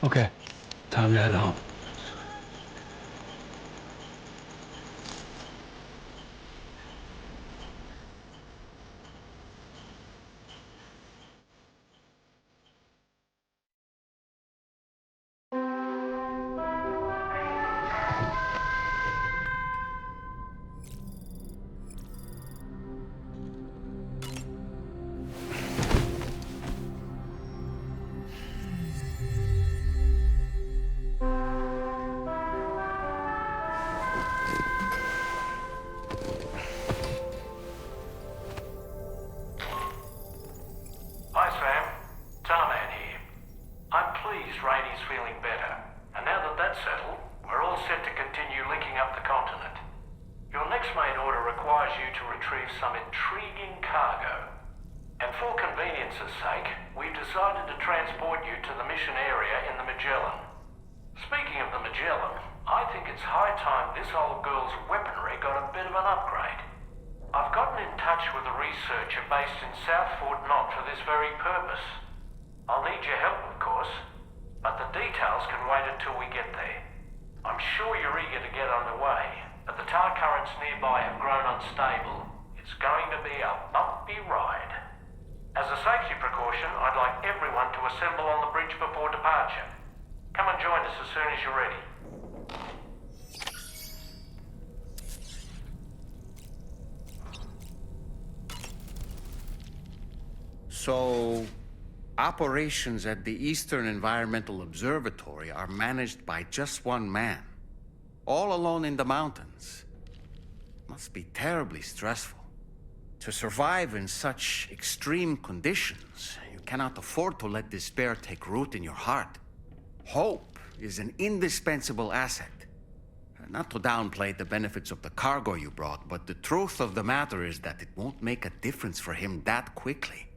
Okay, time to head home. Hi Sam, Tarman here. I'm pleased Rainey's feeling better, and now that that's settled, we're all set to continue linking up the continent. Your next main order requires you to retrieve some intriguing cargo. And for convenience's sake, we've decided to transport you to the mission area in the Magellan. Speaking of the Magellan, I think it's high time this old girl's weaponry got a bit of an upgrade. I've gotten in touch with a researcher based in South Fort Knott for this very purpose. I'll need your help, of course, but the details can wait until we get there. I'm sure you're eager to get underway, but the tar currents nearby have grown unstable. It's going to be a bumpy ride. As a safety precaution, I'd like everyone to assemble on the bridge before departure. Come and join us as soon as you're ready. So, operations at the Eastern Environmental Observatory are managed by just one man, all alone in the mountains. Must be terribly stressful. To survive in such extreme conditions, you cannot afford to let despair take root in your heart. Hope is an indispensable asset. Not to downplay the benefits of the cargo you brought, but the truth of the matter is that it won't make a difference for him that quickly.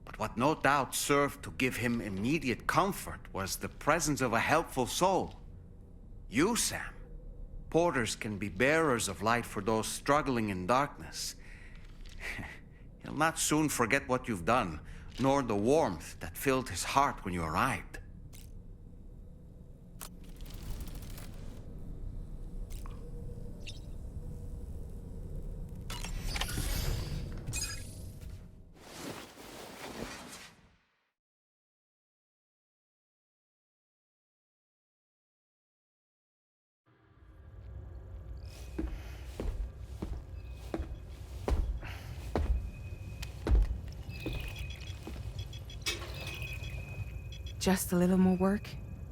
But what no doubt served to give him immediate comfort was the presence of a helpful soul. You, Sam. Porters can be bearers of light for those struggling in darkness. He'll not soon forget what you've done, nor the warmth that filled his heart when you arrived. Just a little more work,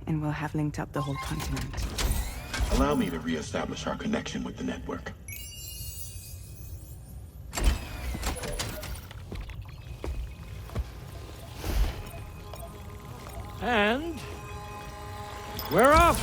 and we'll have linked up the whole continent. Allow me to reestablish our connection with the network. And we're off!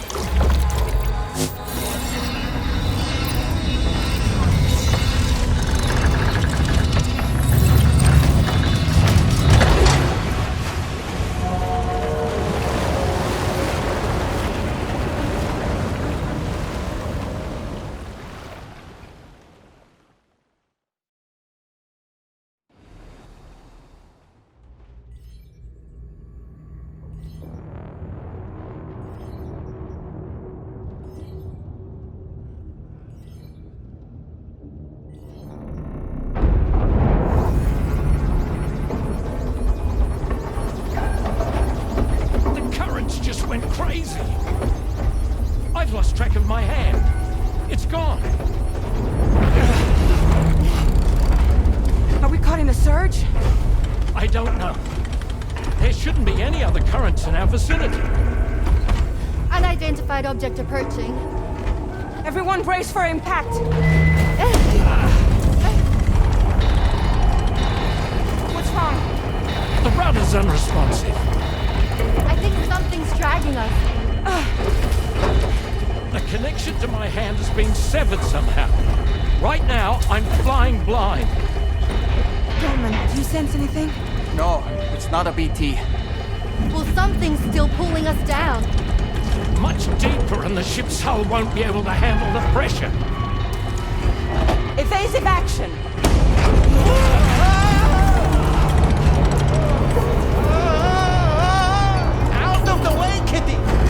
Went crazy. I've lost track of my hand. It's gone. Are we caught in a surge? I don't know. There shouldn't be any other currents in our vicinity. Unidentified object approaching. Everyone brace for impact. What's wrong? The rudder's unresponsive. I think something's dragging us. The connection to my hand has been severed somehow. Right now, I'm flying blind. Dolman, do you sense anything? No, it's not a BT. Well, something's still pulling us down. Much deeper and the ship's hull won't be able to handle the pressure. Evasive action! Out of the way, Kitty!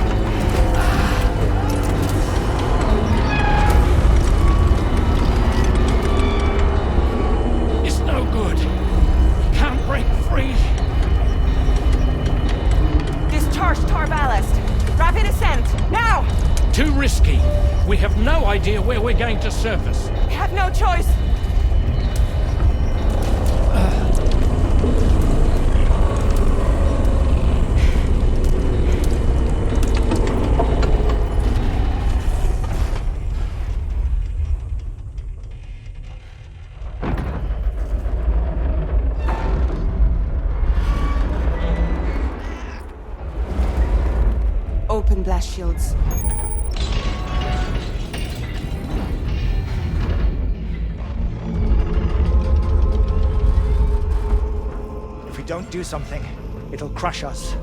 Too risky. We have no idea where we're going to surface. We have no choice. Open blast shields. If we don't do something, it'll crush us.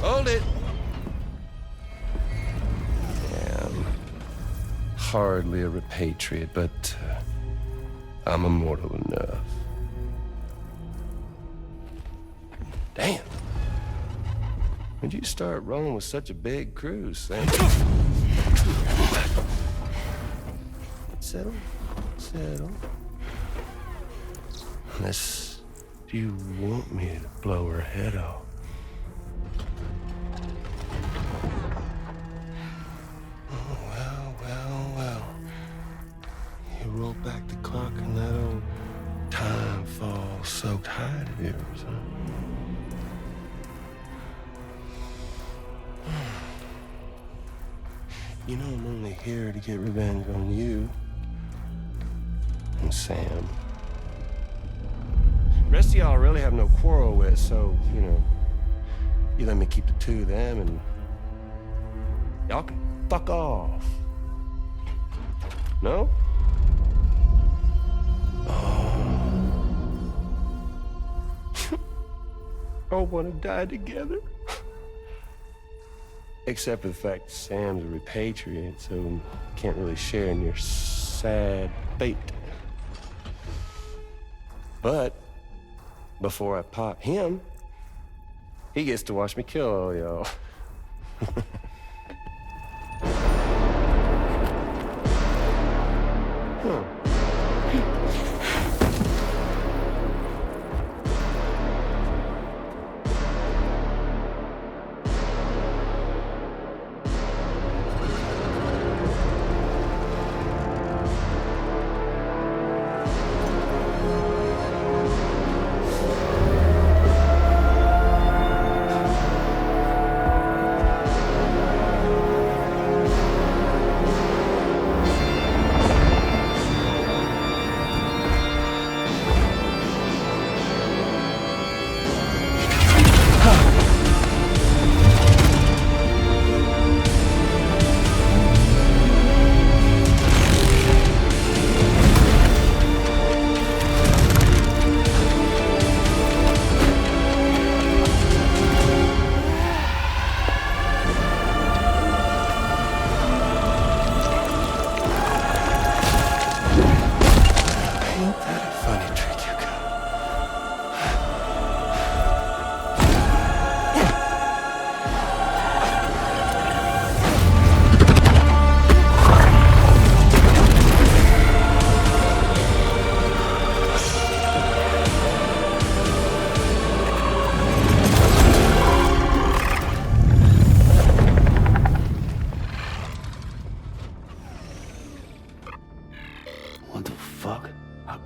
Hold it. I'm hardly a repatriate, but I'm immortal enough. Damn. When'd you start rolling with such a big crew, Sam? Settle. Unless you want me to blow her head off. Well. You roll back the clock in that old time-fall-soaked hide of yours, huh? You know I'm only here to get revenge on you and Sam. The rest of y'all I really have no quarrel with, so, you let me keep the two of them and y'all can fuck off. No? Oh, want to die together? Except for the fact Sam's a repatriate, so can't really share in your sad fate. But before I pop him, he gets to watch me kill all y'all.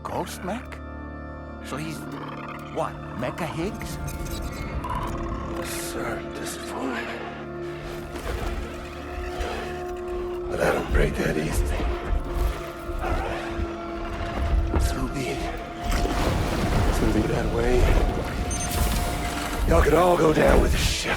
Ghost mech? So he's, what, Mecha Higgs? Sir, disappointed. But I don't break that easy. All right. So be it. It's gonna be that way. Y'all could all go down with the ship.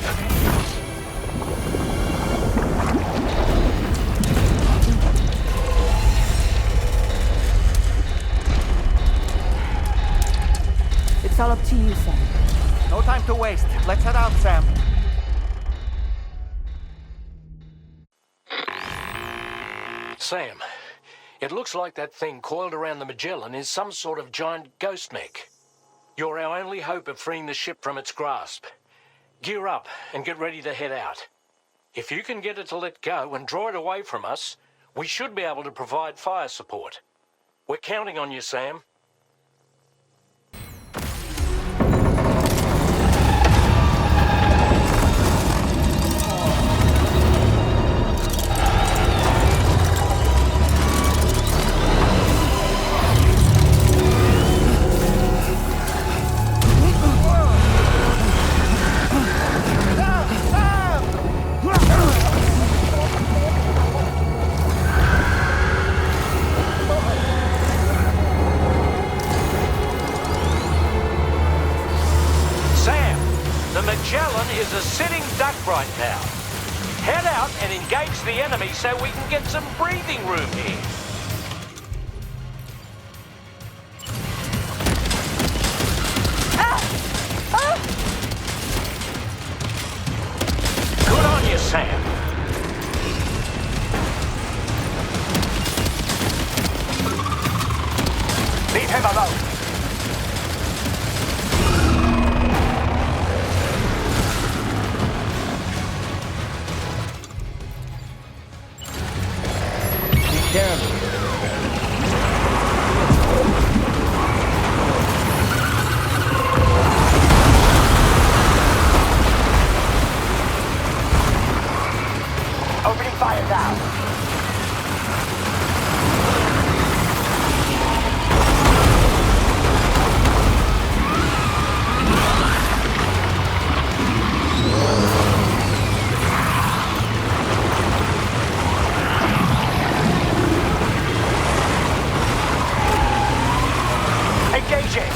It's all up to you, Sam. No time to waste. Let's head out, Sam. Sam, it looks like that thing coiled around the Magellan is some sort of giant ghost mech. You're our only hope of freeing the ship from its grasp. Gear up and get ready to head out. If you can get it to let go and draw it away from us, we should be able to provide fire support. We're counting on you, Sam. Magellan is a sitting duck right now. Head out and engage the enemy so we can get some breathing room here. Good on you, Sam. Leave him alone. Opening fire now. Engaging.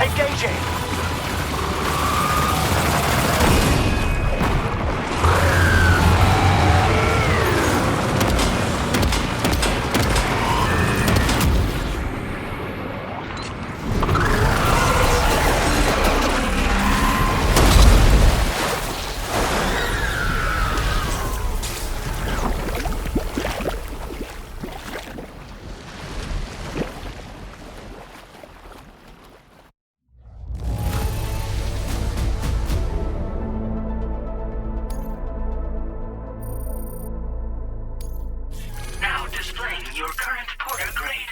Engaging. Now displaying your current Porter grade.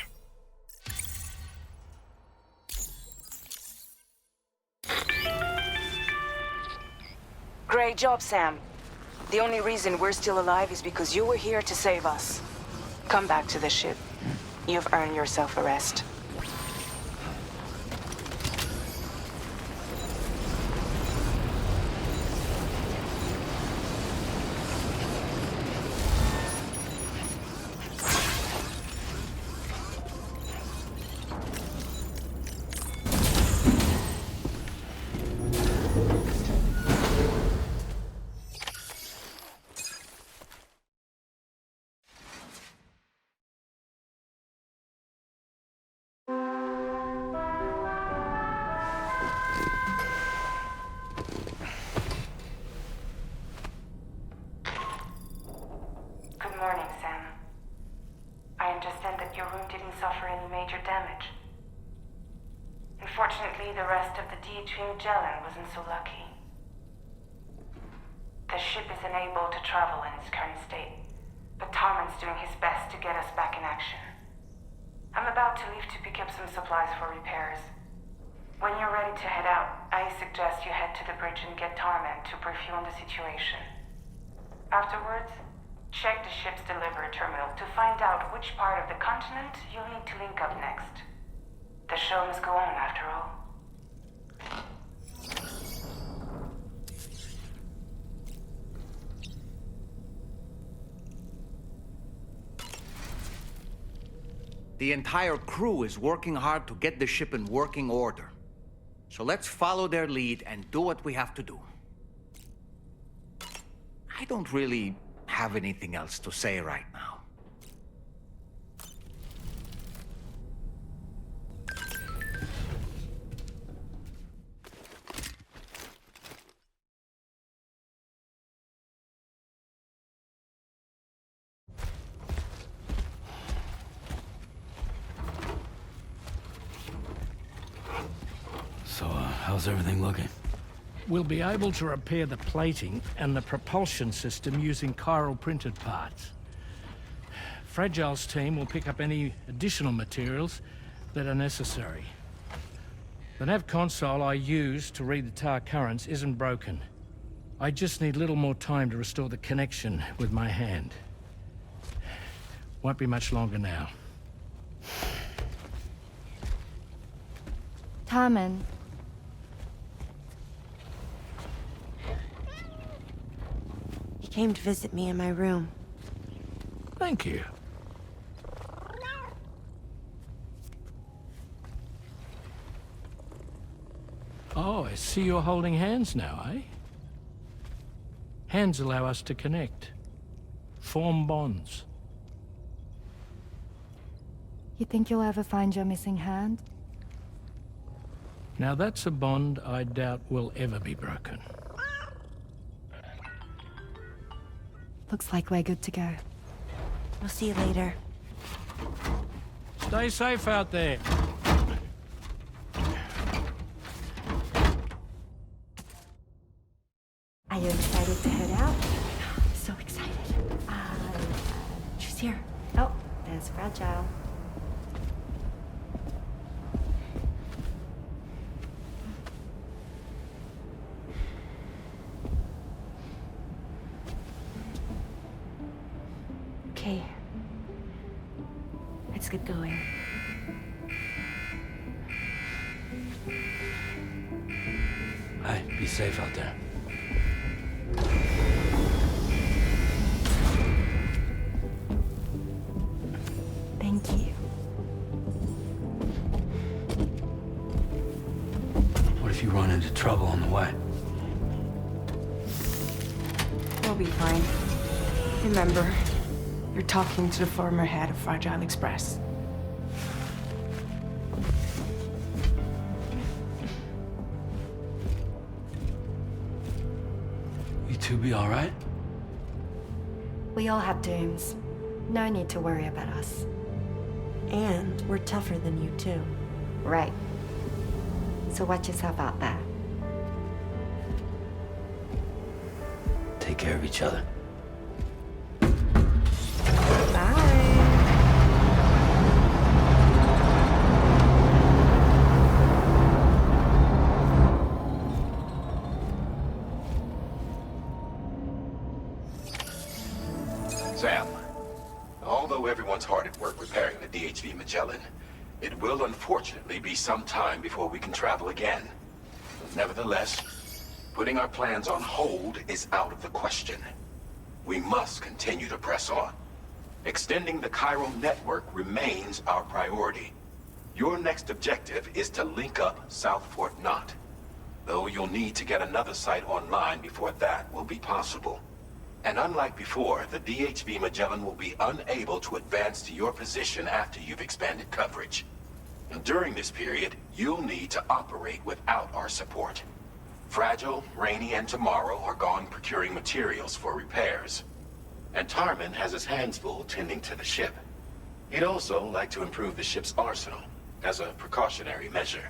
Great job, Sam. The only reason we're still alive is because you were here to save us. Come back to the ship. You've earned yourself a rest. Good morning, Sam. I understand that your room didn't suffer any major damage. Unfortunately, the rest of the DHV Magellan wasn't so lucky. The ship is unable to travel in its current state, but Tarman's doing his best to get us back in action. I'm about to leave to pick up some supplies for repairs. When you're ready to head out, I suggest you head to the bridge and get Tarman to brief you on the situation. Afterwards, check the ship's delivery terminal to find out which part of the continent you'll need to link up next. The show must go on, after all. The entire crew is working hard to get the ship in working order. So let's follow their lead and do what we have to do. I don't really have anything else to say right now. So, how's everything looking? We'll be able to repair the plating and the propulsion system using chiral printed parts. Fragile's team will pick up any additional materials that are necessary. The nav console I use to read the tower currents isn't broken. I just need a little more time to restore the connection with my hand. Won't be much longer now. Tarman. He came to visit me in my room. Thank you. Oh, I see you're holding hands now, eh? Hands allow us to connect. Form bonds. You think you'll ever find your missing hand? Now that's a bond I doubt will ever be broken. Looks like we're good to go. We'll see you later. Stay safe out there. Are you excited to head out? So excited. She's here. Oh, there's Fragile. Okay. Let's get going. Hey, be safe out there. Thank you. What if you run into trouble on the way? We'll be fine. Remember, you're talking to the former head of Fragile Express. You two be all right? We all have dooms. No need to worry about us. And we're tougher than you, too. Right. So watch yourself out there. Take care of each other. Sam, although everyone's hard at work repairing the DHV Magellan, it will unfortunately be some time before we can travel again. Nevertheless, putting our plans on hold is out of the question. We must continue to press on. Extending the chiral network remains our priority. Your next objective is to link up South Fort Knot, though you'll need to get another site online before that will be possible. And unlike before, the DHV Magellan will be unable to advance to your position after you've expanded coverage. And during this period, you'll need to operate without our support. Fragile, Rainey, and Tomorrow are gone procuring materials for repairs. And Tarman has his hands full tending to the ship. He'd also like to improve the ship's arsenal, as a precautionary measure.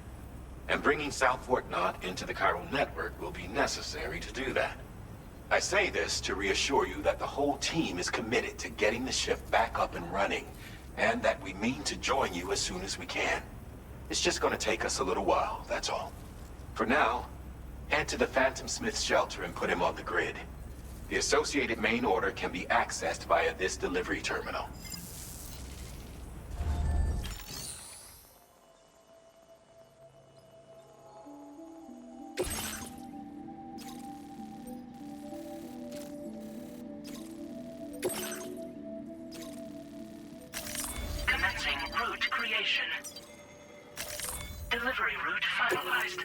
And bringing South Fort Knot into the chiral network will be necessary to do that. I say this to reassure you that the whole team is committed to getting the ship back up and running, and that we mean to join you as soon as we can. It's just going to take us a little while, that's all. For now, head to the Phantom Smith's shelter and put him on the grid. The associated main order can be accessed via this delivery terminal. Commencing route creation. Delivery route finalized.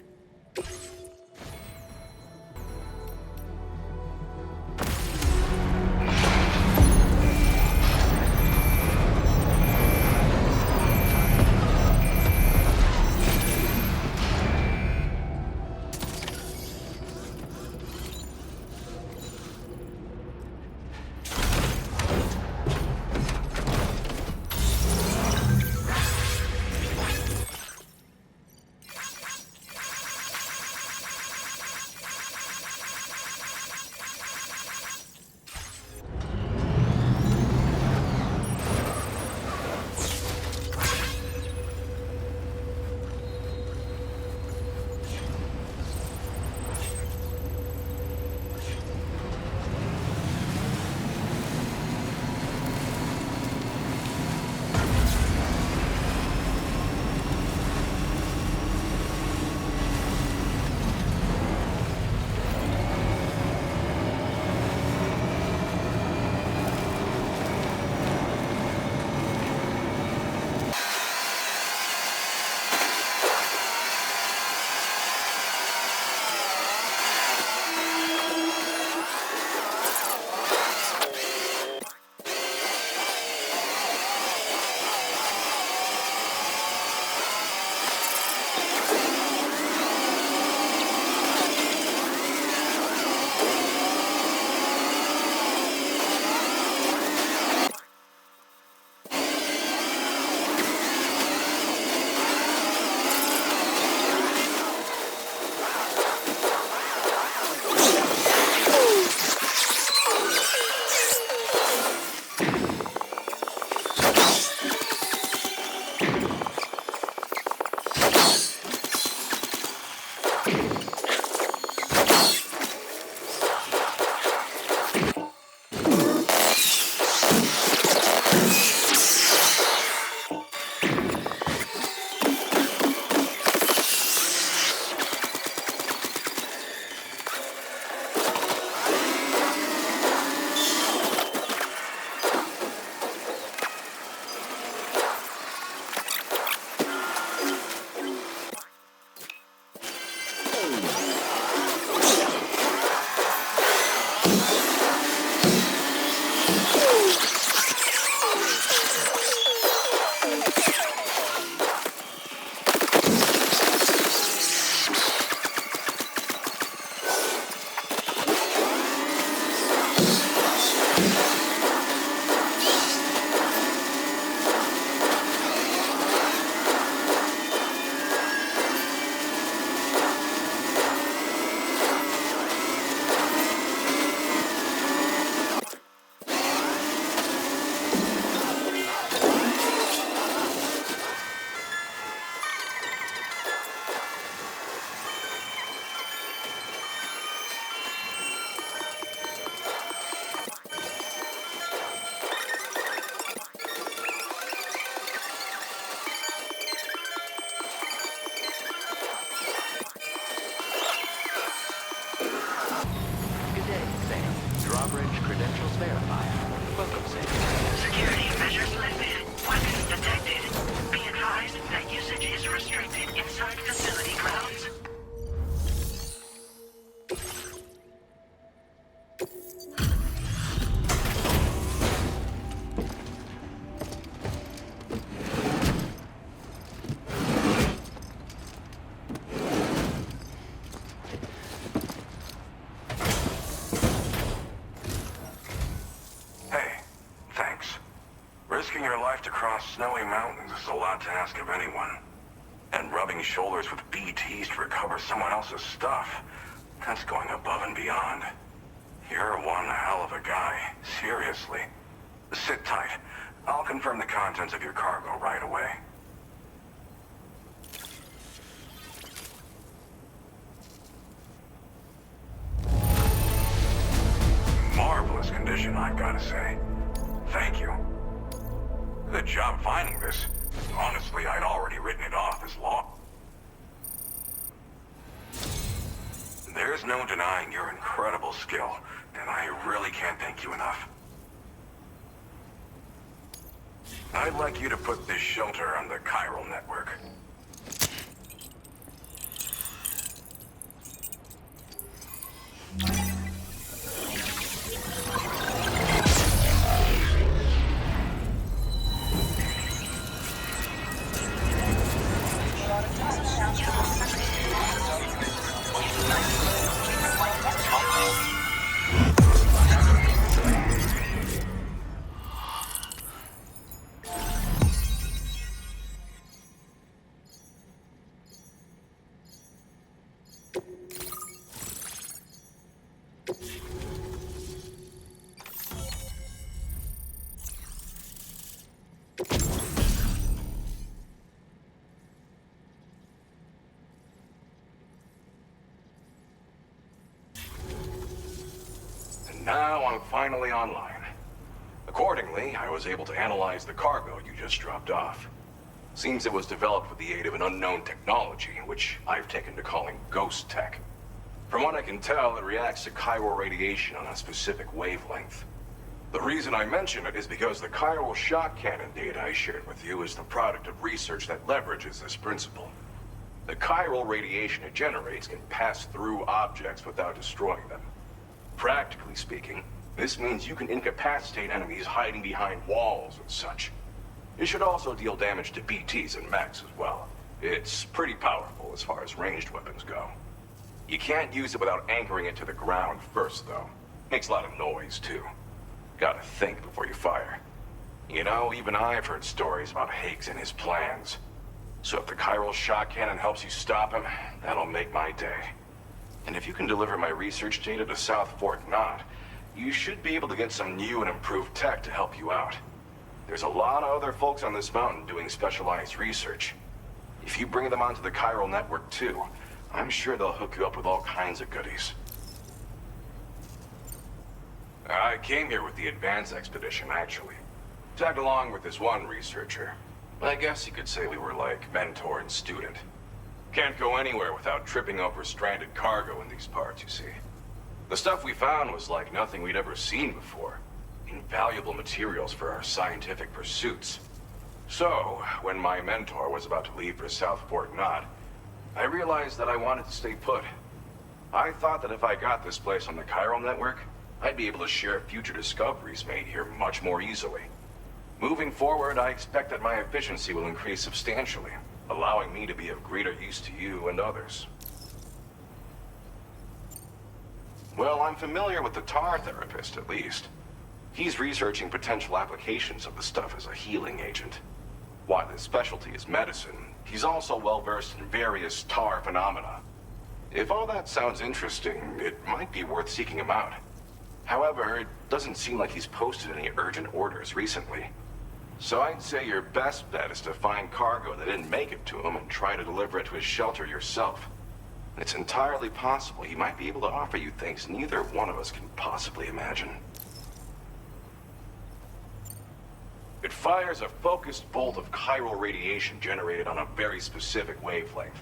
Snowy mountains is a lot to ask of anyone. And rubbing shoulders with BTs to recover someone else's stuff, that's going above and beyond. You're one hell of a guy, seriously. Sit tight. I'll confirm the contents of your cargo right away. Marvelous condition, I've got to say. Thank you. Good job finding this. Honestly, I'd already written it off as law. There's no denying your incredible skill, and I really can't thank you enough. I'd like you to put this shelter on the chiral network. now I'm finally online. Accordingly, I was able to analyze the cargo you just dropped off. Seems it was developed with the aid of an unknown technology, which I've taken to calling ghost tech. From what I can tell, it reacts to chiral radiation on a specific wavelength. The reason I mention it is because the chiral shock cannon data I shared with you is the product of research that leverages this principle. The chiral radiation it generates can pass through objects without destroying them. Practically speaking, this means you can incapacitate enemies hiding behind walls and such. It should also deal damage to BTs and mechs as well. It's pretty powerful as far as ranged weapons go. You can't use it without anchoring it to the ground first, though. Makes a lot of noise, too. Gotta think before you fire. You know, even I've heard stories about Higgs and his plans. So if the chiral shock cannon helps you stop him, that'll make my day. And if you can deliver my research data to South Fort Knot, you should be able to get some new and improved tech to help you out. There's a lot of other folks on this mountain doing specialized research. If you bring them onto the chiral network too, I'm sure they'll hook you up with all kinds of goodies. I came here with the advance expedition, actually. Tagged along with this one researcher. I guess you could say we were like mentor and student. Can't go anywhere without tripping over stranded cargo in these parts, you see. The stuff we found was like nothing we'd ever seen before. Invaluable materials for our scientific pursuits. So, when my mentor was about to leave for South Fort Knot, I realized that I wanted to stay put. I thought that if I got this place on the chiral network, I'd be able to share future discoveries made here much more easily. Moving forward, I expect that my efficiency will increase substantially, allowing me to be of greater use to you and others. Well, I'm familiar with the tar therapist, at least. He's researching potential applications of the stuff as a healing agent. While his specialty is medicine, he's also well-versed in various tar phenomena. If all that sounds interesting, it might be worth seeking him out. However, it doesn't seem like he's posted any urgent orders recently. So I'd say your best bet is to find cargo that didn't make it to him and try to deliver it to his shelter yourself. It's entirely possible he might be able to offer you things neither one of us can possibly imagine. It fires a focused bolt of chiral radiation generated on a very specific wavelength.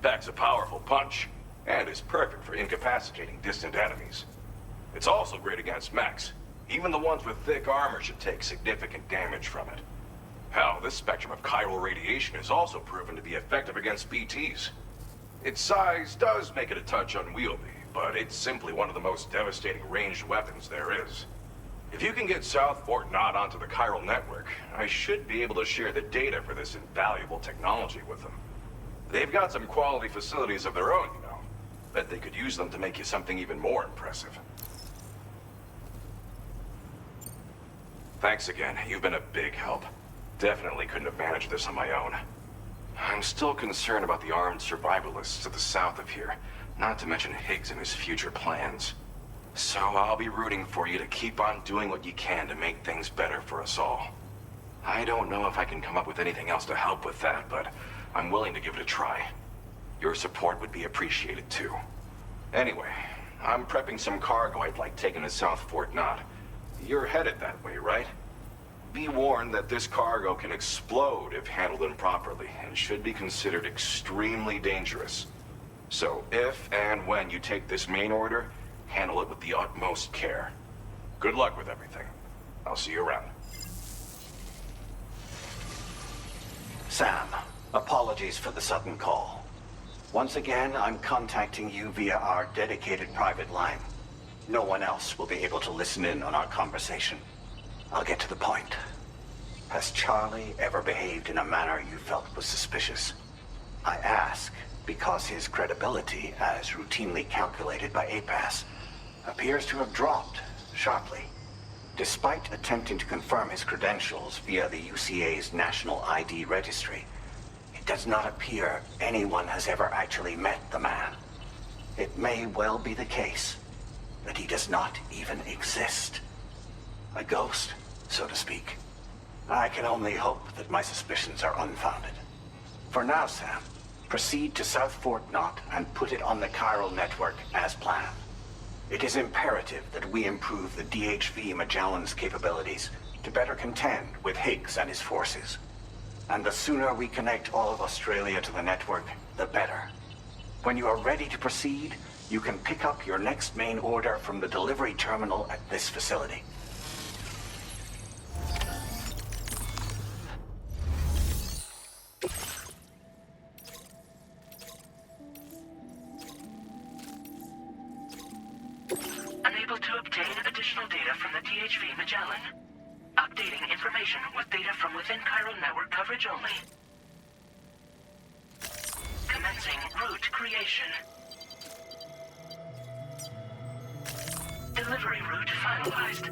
Packs a powerful punch, and is perfect for incapacitating distant enemies. It's also great against mechs. Even the ones with thick armor should take significant damage from it. Hell, this spectrum of chiral radiation is also proven to be effective against BTs. Its size does make it a touch unwieldy, but it's simply one of the most devastating ranged weapons there is. If you can get South Fort Knot onto the chiral network, I should be able to share the data for this invaluable technology with them. They've got some quality facilities of their own, you know. Bet they could use them to make you something even more impressive. Thanks again. You've been a big help. Definitely couldn't have managed this on my own. I'm still concerned about the armed survivalists to the south of here, not to mention Higgs and his future plans. So I'll be rooting for you to keep on doing what you can to make things better for us all. I don't know if I can come up with anything else to help with that, but I'm willing to give it a try. Your support would be appreciated too. Anyway, I'm prepping some cargo I'd like taken to South Fort Knot. You're headed that way, right? Be warned that this cargo can explode if handled improperly, and should be considered extremely dangerous. So if and when you take this main order, handle it with the utmost care. Good luck with everything. I'll see you around. Sam, apologies for the sudden call. Once again, I'm contacting you via our dedicated private line. No one else will be able to listen in on our conversation. I'll get to the point. Has Charlie ever behaved in a manner you felt was suspicious? I ask because his credibility, as routinely calculated by APAS, appears to have dropped sharply. Despite attempting to confirm his credentials via the UCA's National ID Registry, it does not appear anyone has ever actually met the man. It may well be the case that he does not even exist. A ghost, so to speak. I can only hope that my suspicions are unfounded. For now, Sam, proceed to South Fort Knot and put it on the chiral network as planned. It is imperative that we improve the DHV Magellan's capabilities to better contend with Higgs and his forces. And the sooner we connect all of Australia to the network, the better. When you are ready to proceed, you can pick up your next main order from the delivery terminal at this facility. Unable to obtain additional data from the DHV Magellan. Updating information with data from within chiral network coverage only. Commencing route creation. Delivery route finalized.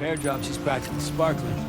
Repair job, she's practically sparkling.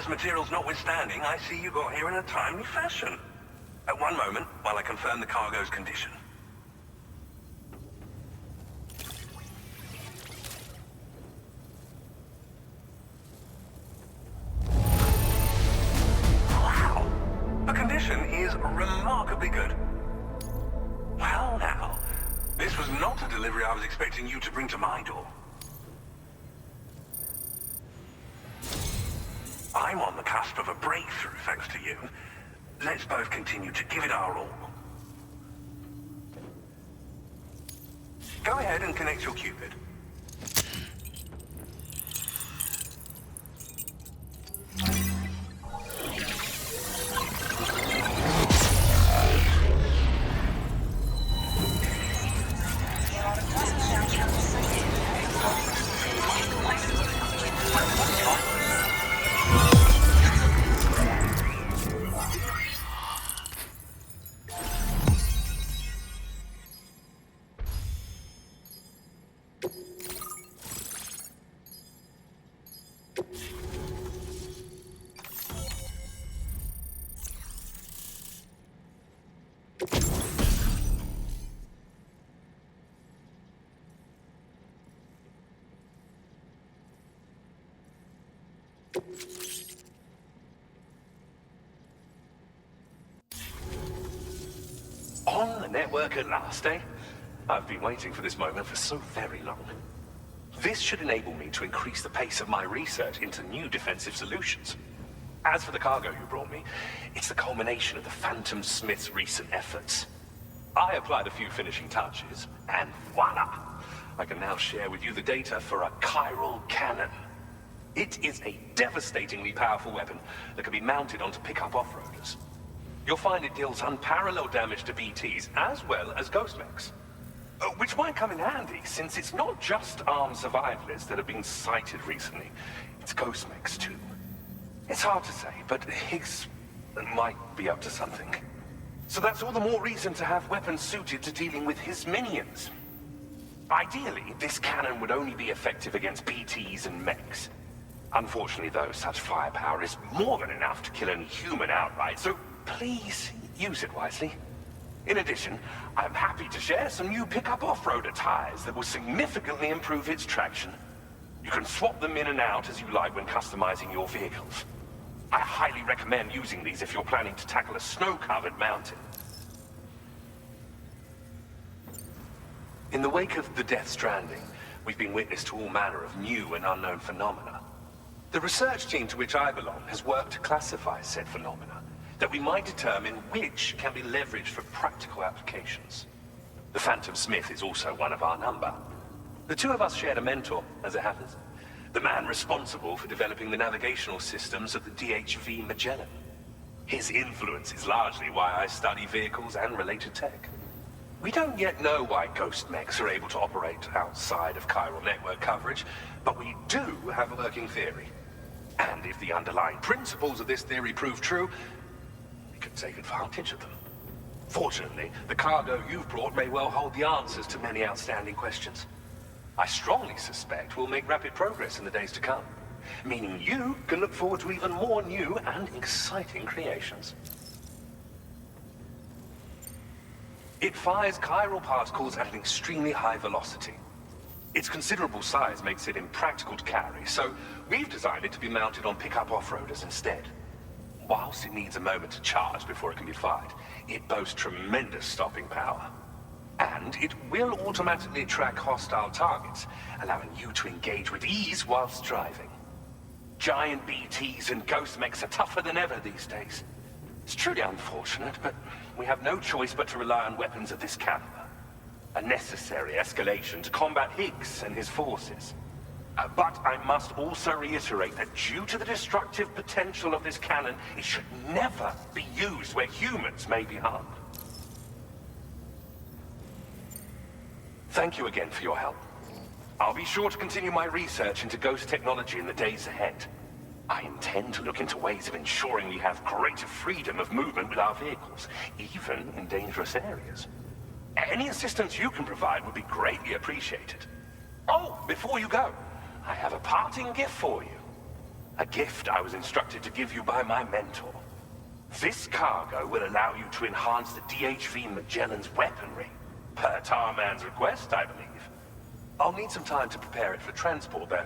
hazardous materials notwithstanding, I see you got here in a timely fashion. At one moment, while I confirm the cargo's condition. Wow! The condition is remarkably good. Well now, this was not a delivery I was expecting you to bring to my door. I'm on the cusp of a breakthrough, thanks to you. Let's both continue to give it our all. Go ahead and connect your Cupid. On the network at last, eh? I've been waiting for this moment for so very long. This should enable me to increase the pace of my research into new defensive solutions. As for the cargo you brought me, it's the culmination of the Phantom Smith's recent efforts. I applied a few finishing touches, and voila! I can now share with you the data for a chiral cannon. It is a devastatingly powerful weapon that can be mounted onto pickup off-roaders. You'll find it deals unparalleled damage to BTs as well as ghost mechs. Which might come in handy, since it's not just armed survivalists that have been sighted recently. It's ghost mechs too. It's hard to say, but Higgs might be up to something. So that's all the more reason to have weapons suited to dealing with his minions. Ideally, this cannon would only be effective against BTs and mechs. Unfortunately, though, such firepower is more than enough to kill any human outright, so please use it wisely. In addition, I'm happy to share some new pickup off-roader tires that will significantly improve its traction. You can swap them in and out as you like when customizing your vehicles. I highly recommend using these if you're planning to tackle a snow-covered mountain. In the wake of the Death Stranding, we've been witness to all manner of new and unknown phenomena. The research team to which I belong has worked to classify said phenomena, that we might determine which can be leveraged for practical applications. The Phantom Smith is also one of our number. The two of us shared a mentor, as it happens. The man responsible for developing the navigational systems of the DHV Magellan. His influence is largely why I study vehicles and related tech. We don't yet know why ghost mechs are able to operate outside of chiral network coverage, but we do have a working theory. And if the underlying principles of this theory prove true, we can take advantage of them. Fortunately, the cargo you've brought may well hold the answers to many outstanding questions. I strongly suspect we'll make rapid progress in the days to come, meaning you can look forward to even more new and exciting creations. It fires chiral particles at an extremely high velocity. Its considerable size makes it impractical to carry, so we've designed it to be mounted on pickup off-roaders instead. Whilst it needs a moment to charge before it can be fired, it boasts tremendous stopping power. And it will automatically track hostile targets, allowing you to engage with ease whilst driving. Giant BTs and ghost mechs are tougher than ever these days. It's truly unfortunate, but we have no choice but to rely on weapons of this caliber. A necessary escalation to combat Higgs and his forces. But I must also reiterate that due to the destructive potential of this cannon, it should never be used where humans may be harmed. Thank you again for your help. I'll be sure to continue my research into ghost technology in the days ahead. I intend to look into ways of ensuring we have greater freedom of movement with our vehicles, even in dangerous areas. Any assistance you can provide would be greatly appreciated. Oh, before you go, I have a parting gift for you. A gift I was instructed to give you by my mentor. This cargo will allow you to enhance the DHV Magellan's weaponry. Per Tarman's request, I believe. I'll need some time to prepare it for transport, though.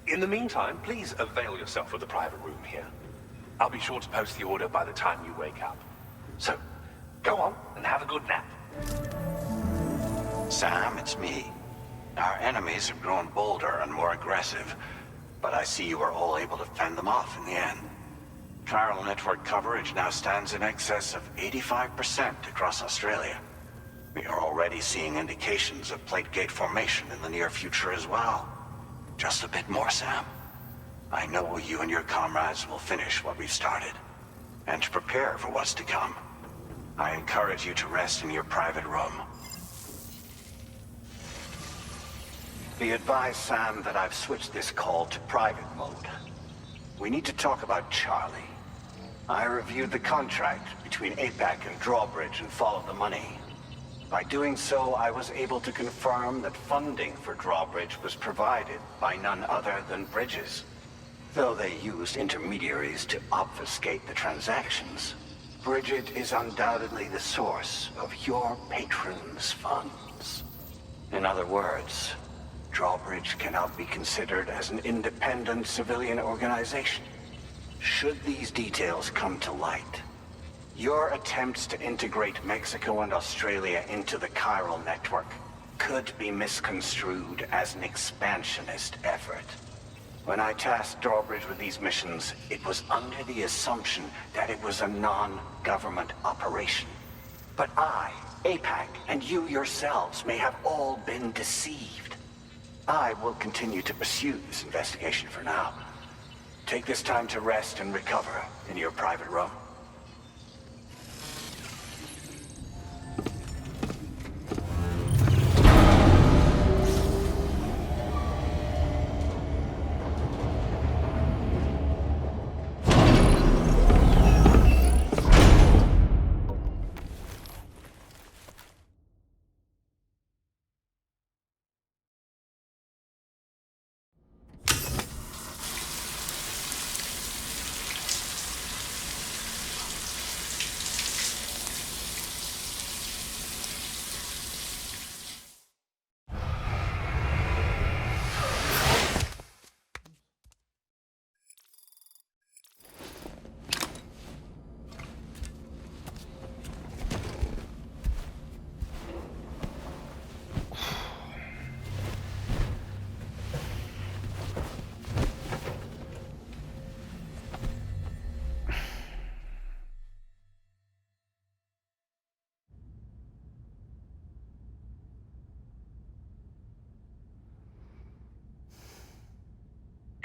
In the meantime, please avail yourself of the private room here. I'll be sure to post the order by the time you wake up. So, go on and have a good nap. Sam, it's me. Our enemies have grown bolder and more aggressive, but I see you were all able to fend them off in the end. Chiral network coverage now stands in excess of 85% across Australia. We are already seeing indications of plate gate formation in the near future as well. Just a bit more, Sam. I know you and your comrades will finish what we've started, and to prepare for what's to come. I encourage you to rest in your private room. Be advised, Sam, that I've switched this call to private mode. We need to talk about Charlie. I reviewed the contract between APAC and Drawbridge and followed the money. By doing so, I was able to confirm that funding for Drawbridge was provided by none other than Bridges. Though they used intermediaries to obfuscate the transactions, Bridget is undoubtedly the source of your patron's funds. In other words, Drawbridge cannot be considered as an independent civilian organization. Should these details come to light, your attempts to integrate Mexico and Australia into the chiral network could be misconstrued as an expansionist effort. When I tasked Drawbridge with these missions, it was under the assumption that it was a non-government operation. But I, APAC, and you yourselves may have all been deceived. I will continue to pursue this investigation for now. Take this time to rest and recover in your private room.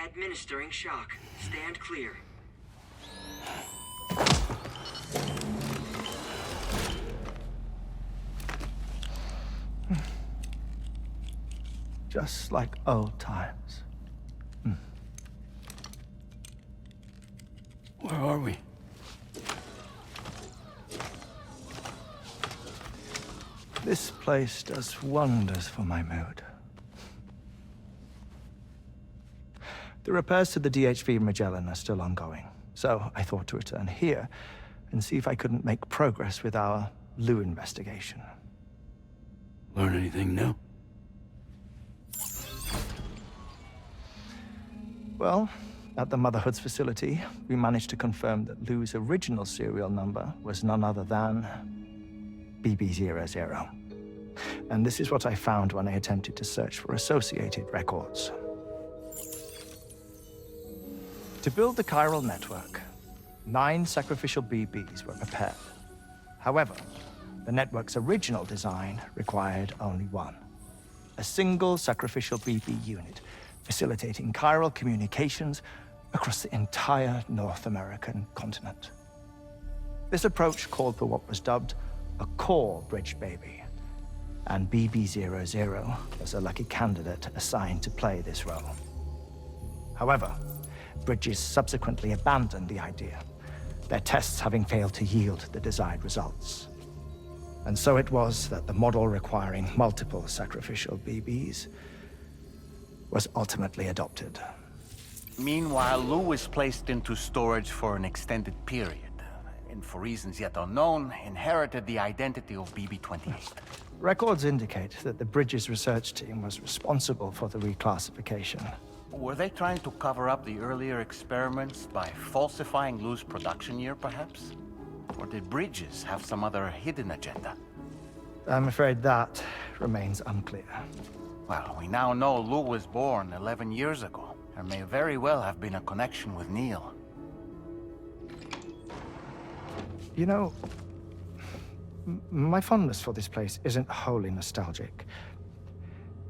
Administering shock. Stand clear. Just like old times. Where are we? This place does wonders for my mood. The repairs to the DHV Magellan are still ongoing, so I thought to return here and see if I couldn't make progress with our Lou investigation. Learn anything new? Well, at the Motherhood's facility, we managed to confirm that Lou's original serial number was none other than BB00. And this is what I found when I attempted to search for associated records. To build the chiral network, 9 sacrificial BBs were prepared. However, the network's original design required only 1. A single sacrificial BB unit facilitating chiral communications across the entire North American continent. This approach called for what was dubbed a core bridge baby, and BB00 was a lucky candidate assigned to play this role. However, Bridges subsequently abandoned the idea, their tests having failed to yield the desired results. And so it was that the model requiring multiple sacrificial BBs was ultimately adopted. Meanwhile, Lou was placed into storage for an extended period, and for reasons yet unknown, inherited the identity of BB-28. Records indicate that the Bridges research team was responsible for the reclassification. Were they trying to cover up the earlier experiments by falsifying Lou's production year, perhaps? Or did Bridges have some other hidden agenda? I'm afraid that remains unclear. Well, we now know Lou was born 11 years ago. There may very well have been a connection with Neil. You know, my fondness for this place isn't wholly nostalgic.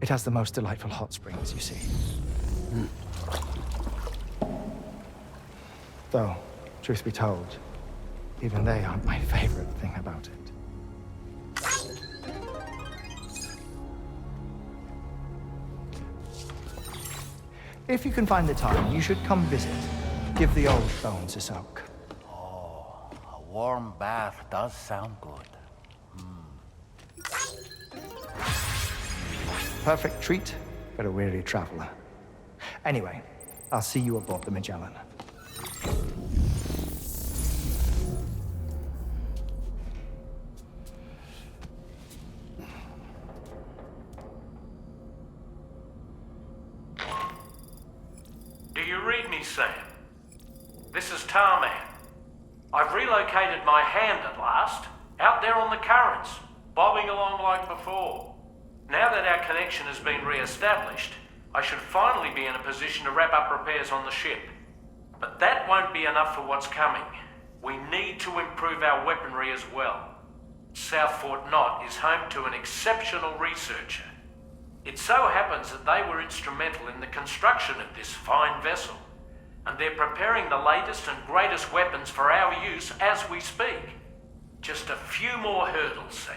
It has the most delightful hot springs, you see. Though, truth be told, even they aren't my favorite thing about it. If you can find the time, you should come visit. Give the old bones a soak. Oh, a warm bath does sound good. Perfect treat for a weary traveler. Anyway, I'll see you aboard the Magellan. Do you read me, Sam? This is Tarman. I've relocated my hand at last, out there on the currents, bobbing along like before. Now that our connection has been re-established, I should finally be in a position to wrap up repairs on the ship. But that won't be enough for what's coming. We need to improve our weaponry as well. South Fort Knot is home to an exceptional researcher. It so happens that they were instrumental in the construction of this fine vessel, and they're preparing the latest and greatest weapons for our use as we speak. Just a few more hurdles, Sam.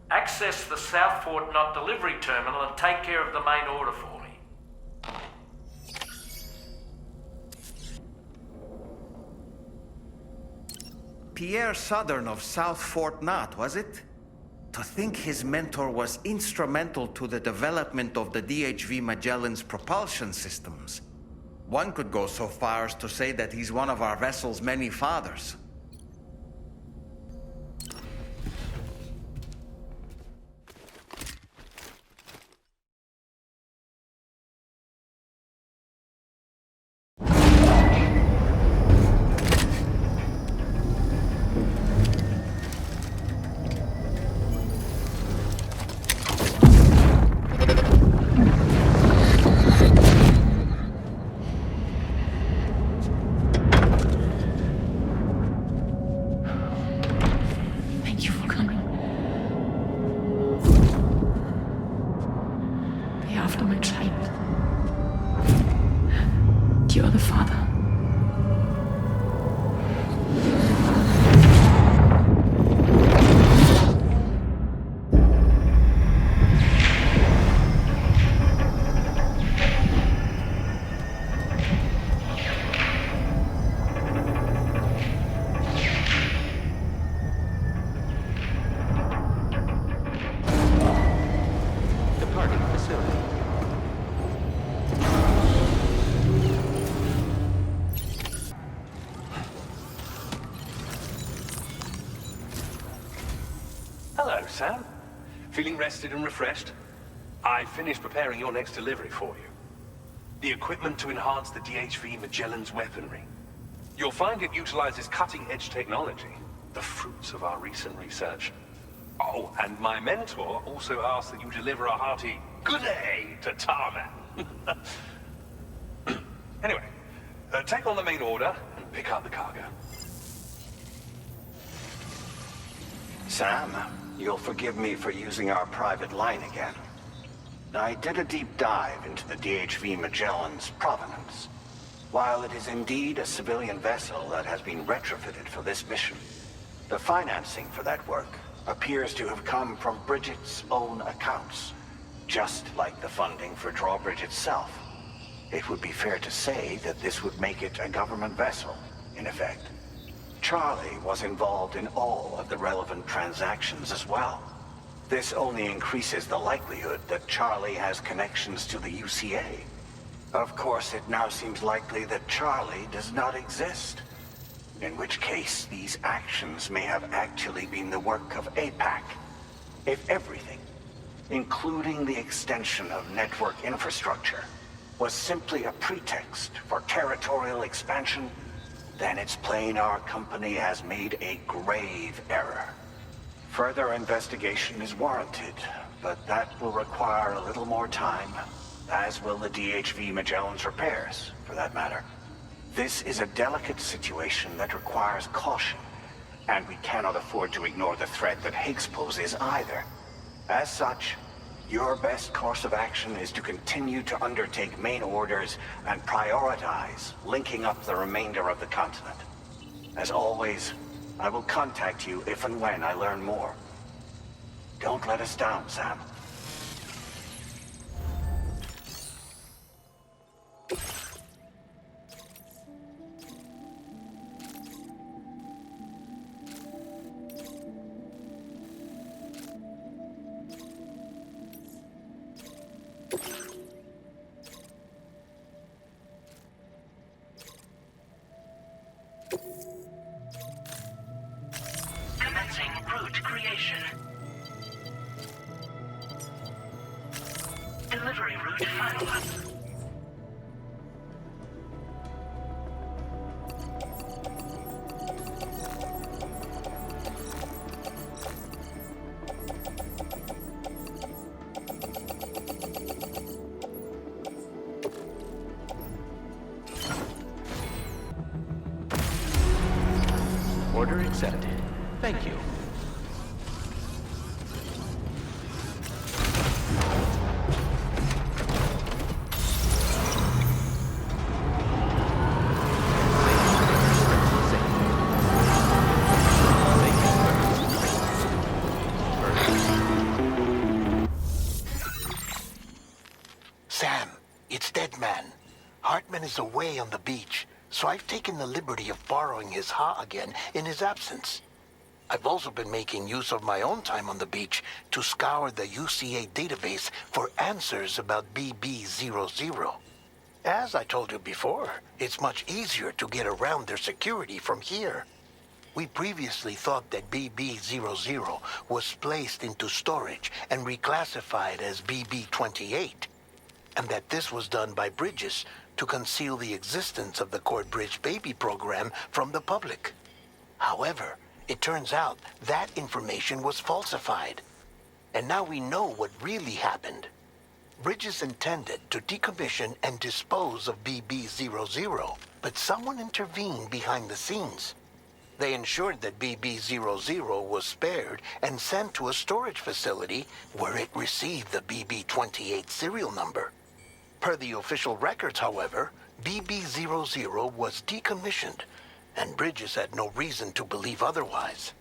Access the South Fort Knot delivery terminal and take care of the main order for me. Pierre Southern of South Fort Knot, was it? To think his mentor was instrumental to the development of the DHV Magellan's propulsion systems. One could go so far as to say that he's one of our vessel's many fathers. Hello, Sam. Feeling rested and refreshed? I finished preparing your next delivery for you. The equipment to enhance the DHV Magellan's weaponry. You'll find it utilizes cutting-edge technology, the fruits of our recent research. Oh, and my mentor also asked that you deliver a hearty good day to Tarman. Anyway, take on the main order and pick up the cargo. Sam, you'll forgive me for using our private line again. I did a deep dive into the DHV Magellan's provenance. While it is indeed a civilian vessel that has been retrofitted for this mission, the financing for that work appears to have come from Bridget's own accounts, just like the funding for Drawbridge itself. It would be fair to say that this would make it a government vessel, in effect. Charlie was involved in all of the relevant transactions as well. This only increases the likelihood that Charlie has connections to the UCA. Of course, it now seems likely that Charlie does not exist. In which case, these actions may have actually been the work of APAC. If everything, including the extension of network infrastructure, was simply a pretext for territorial expansion, then it's plain our company has made a grave error. Further investigation is warranted, but that will require a little more time, as will the DHV Magellan's repairs, for that matter. This is a delicate situation that requires caution, and we cannot afford to ignore the threat that Higgs poses either. As such, your best course of action is to continue to undertake main orders and prioritize linking up the remainder of the continent. As always, I will contact you if and when I learn more. Don't let us down, Sam. Commencing route creation. Delivery route finalized. Order accepted. Thank you. Sam, it's Deadman. Hartman is away on the beach, so I've taken the liberty of borrowing his Ha again in his absence. I've also been making use of my own time on the beach to scour the UCA database for answers about BB00. As I told you before, it's much easier to get around their security from here. We previously thought that BB00 was placed into storage and reclassified as BB28, and that this was done by Bridges to conceal the existence of the Cord Bridge Baby program from the public. However, it turns out that information was falsified. And now we know what really happened. Bridges intended to decommission and dispose of BB00, but someone intervened behind the scenes. They ensured that BB00 was spared and sent to a storage facility where it received the BB28 serial number. Per the official records, however, BB00 was decommissioned, and Bridges had no reason to believe otherwise.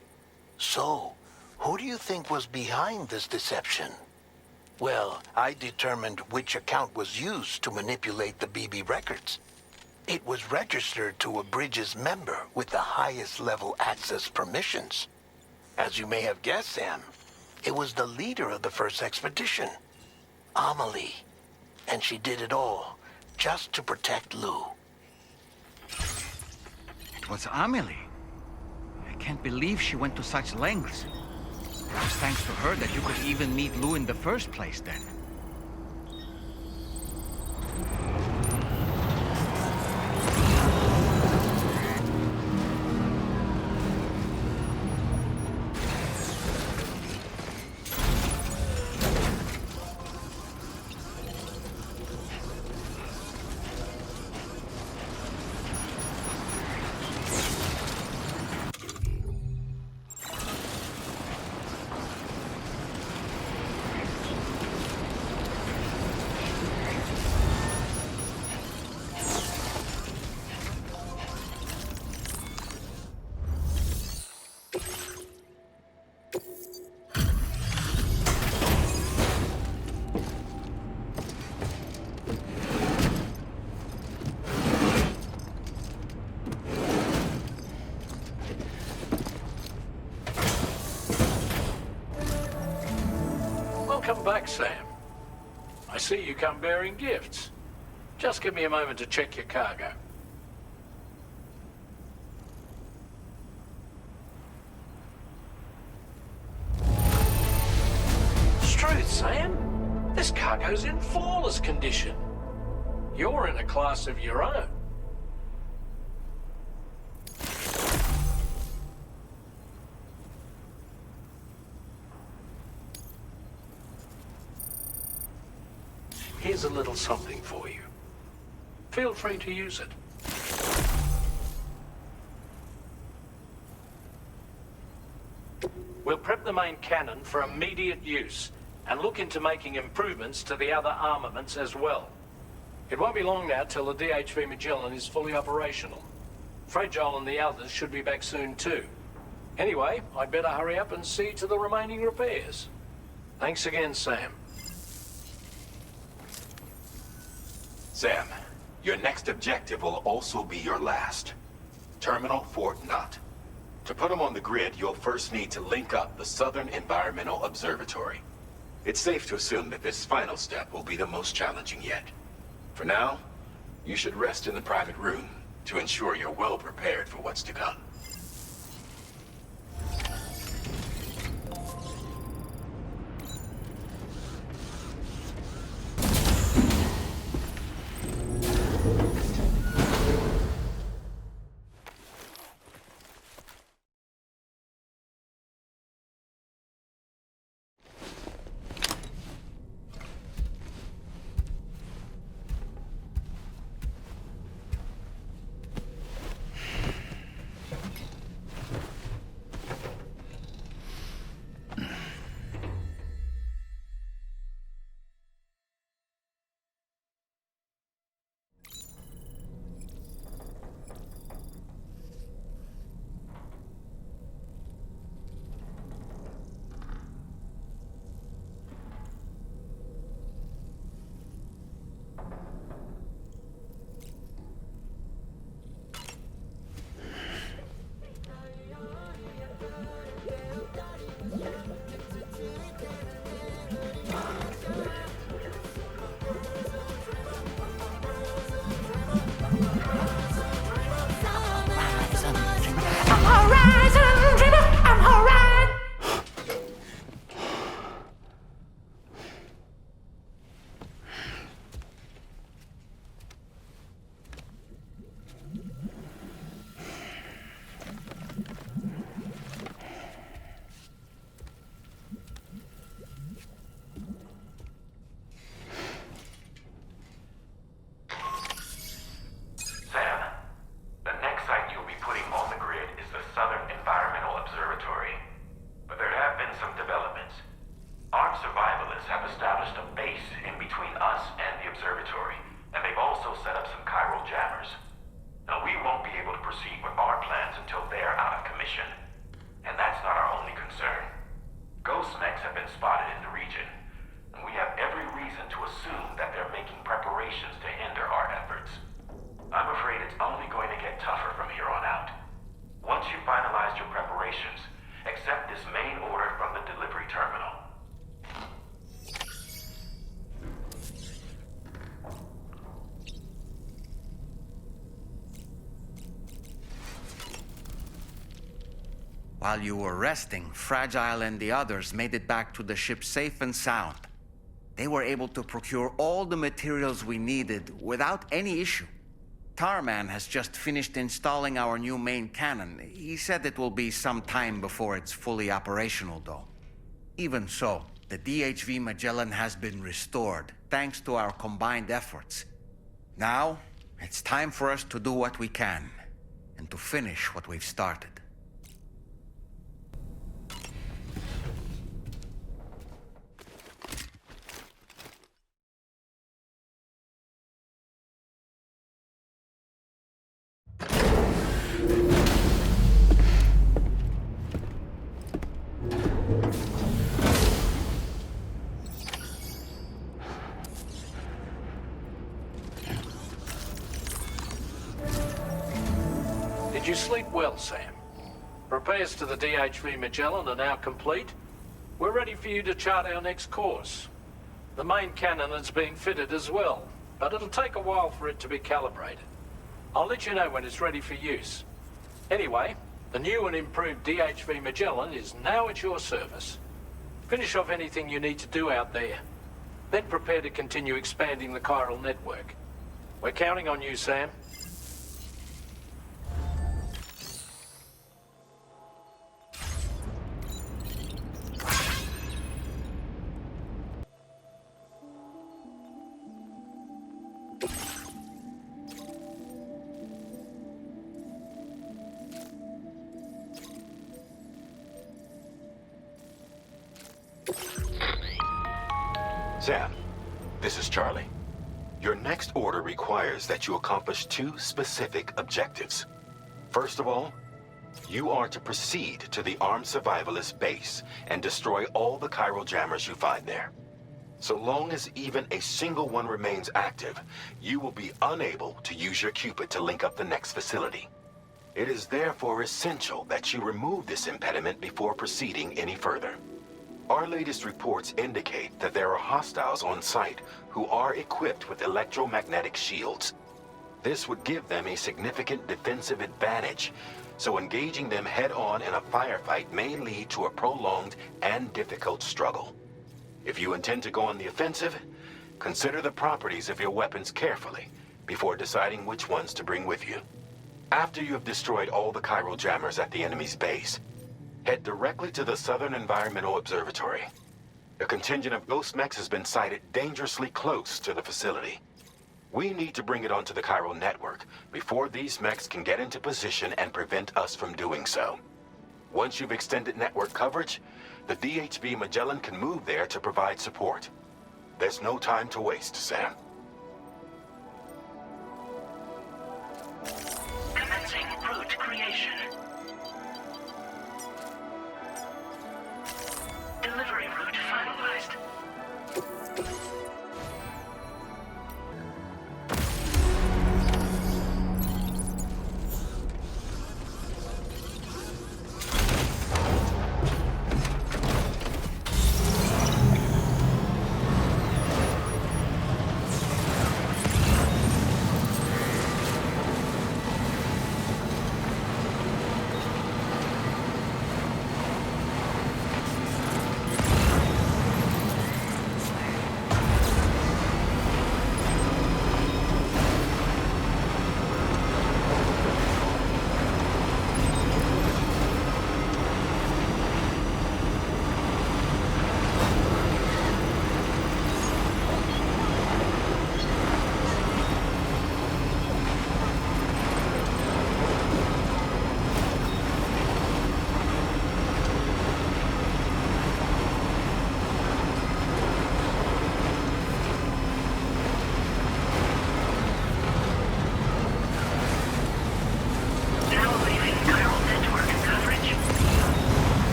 So, who do you think was behind this deception? Well, I determined which account was used to manipulate the BB records. It was registered to a Bridges member with the highest level access permissions. As you may have guessed, Sam, it was the leader of the first expedition, Amelie. And she did it all just to protect Lou. It was Amelie. I can't believe she went to such lengths. It was thanks to her that you could even meet Lou in the first place, then. Welcome back, Sam. I see you come bearing gifts. Just give me a moment to check your cargo. Truth, Sam. This cargo's in flawless condition. You're in a class of your own. Here's a little something for you. Feel free to use it. We'll prep the main cannon for immediate use and look into making improvements to the other armaments as well. It won't be long now till the DHV Magellan is fully operational. Fragile and the others should be back soon too. Anyway, I'd better hurry up and see to the remaining repairs. Thanks again, Sam. Sam, your next objective will also be your last. Terminal Fort Knott. To put them on the grid, you'll first need to link up the Southern Environmental Observatory. It's safe to assume that this final step will be the most challenging yet. For now, you should rest in the private room to ensure you're well prepared for what's to come. While you were resting, Fragile and the others made it back to the ship safe and sound. They were able to procure all the materials we needed without any issue. Tarman has just finished installing our new main cannon. He said it will be some time before it's fully operational, though. Even so, the DHV Magellan has been restored, thanks to our combined efforts. Now, it's time for us to do what we can, and to finish what we've started. Did you sleep well, Sam? Repairs to the DHV Magellan are now complete. We're ready for you to chart our next course. The main cannon is being fitted as well. but it'll take a while for it to be calibrated. I'll let you know when it's ready for use. Anyway, the new and improved DHV Magellan is now at your service. Finish off anything you need to do out there. Then prepare to continue expanding the chiral network. We're counting on you, Sam. Sam, this is Charlie. Your next order requires that you accomplish 2 specific objectives. First of all, you are to proceed to the armed survivalist base and destroy all the chiral jammers you find there. So long as even a single one remains active, you will be unable to use your Cupid to link up the next facility. It is therefore essential that you remove this impediment before proceeding any further. Our latest reports indicate that there are hostiles on site who are equipped with electromagnetic shields. This would give them a significant defensive advantage, so engaging them head-on in a firefight may lead to a prolonged and difficult struggle. If you intend to go on the offensive, consider the properties of your weapons carefully before deciding which ones to bring with you. After you have destroyed all the chiral jammers at the enemy's base, head directly to the Southern Environmental Observatory. A contingent of ghost mechs has been sighted dangerously close to the facility. We need to bring it onto the chiral network before these mechs can get into position and prevent us from doing so. Once you've extended network coverage, the DHV Magellan can move there to provide support. There's no time to waste, Sam. Commencing route creation. Delivery route finalized.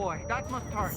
boy. That must hurt.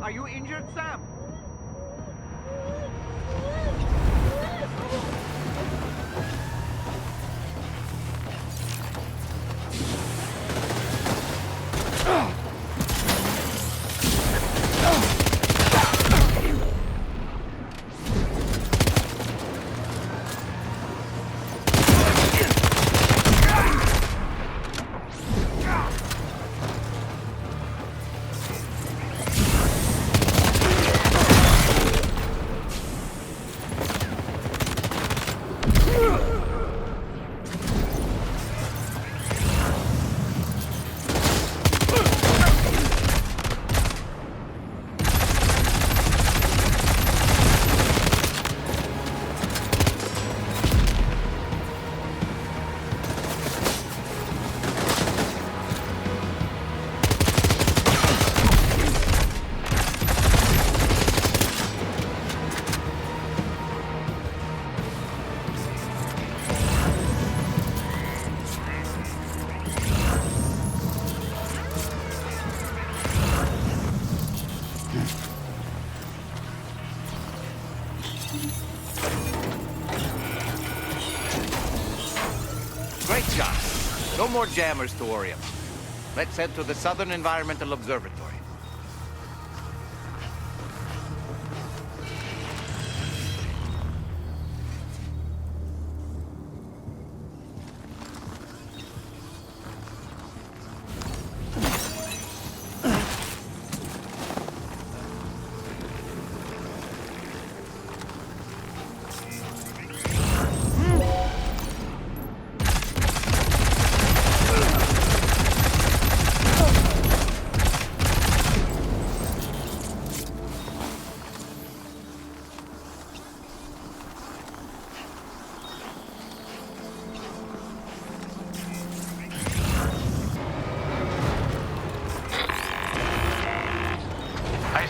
Are you injured, Sam? Great job. No more jammers to worry about. Let's head to the Southern Environmental Observatory.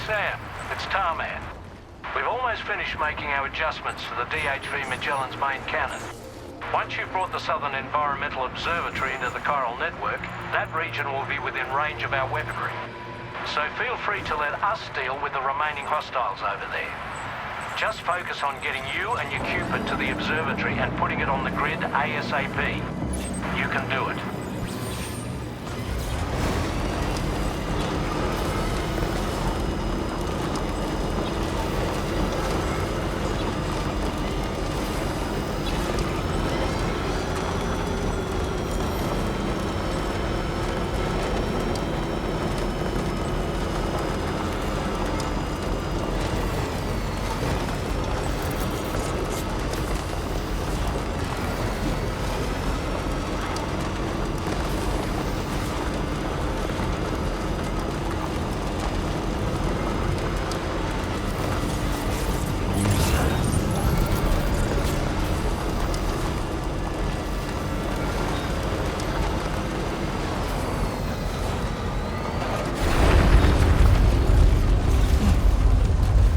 Sam, it's Tarman. We've almost finished making our adjustments to the DHV Magellan's main cannon. Once you've brought the Southern Environmental Observatory into the chiral network, that region will be within range of our weaponry. So feel free to let us deal with the remaining hostiles over there. Just focus on getting you and your Cupid to the observatory and putting it on the grid ASAP. You can do it.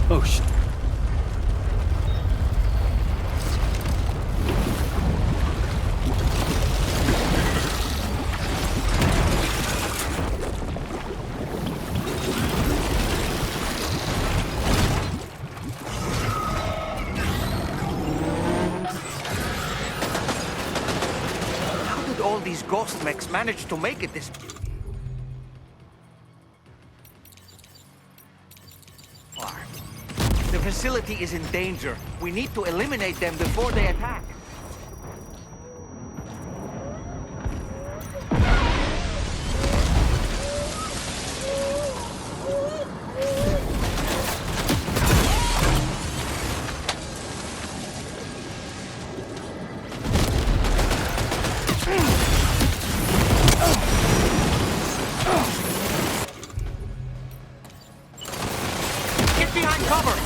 Oh, shit. How did all these ghost mechs manage to make it this... facility is in danger. We need to eliminate them before they attack. Get behind cover!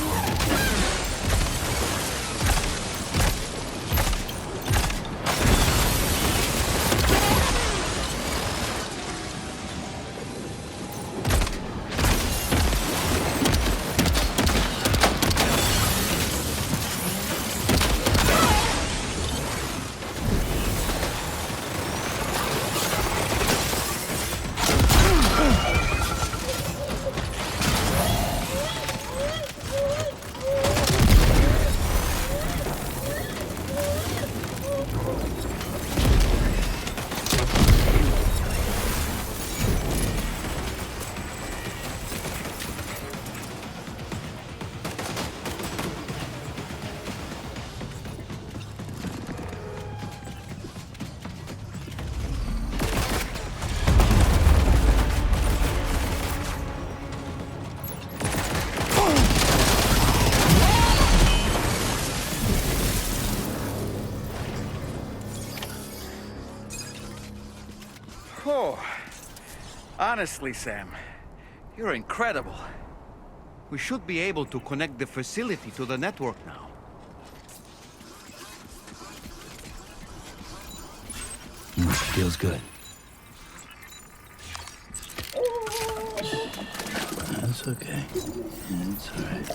Oh, honestly, Sam, you're incredible. We should be able to connect the facility to the network now. Feels good. That's okay. It's all right.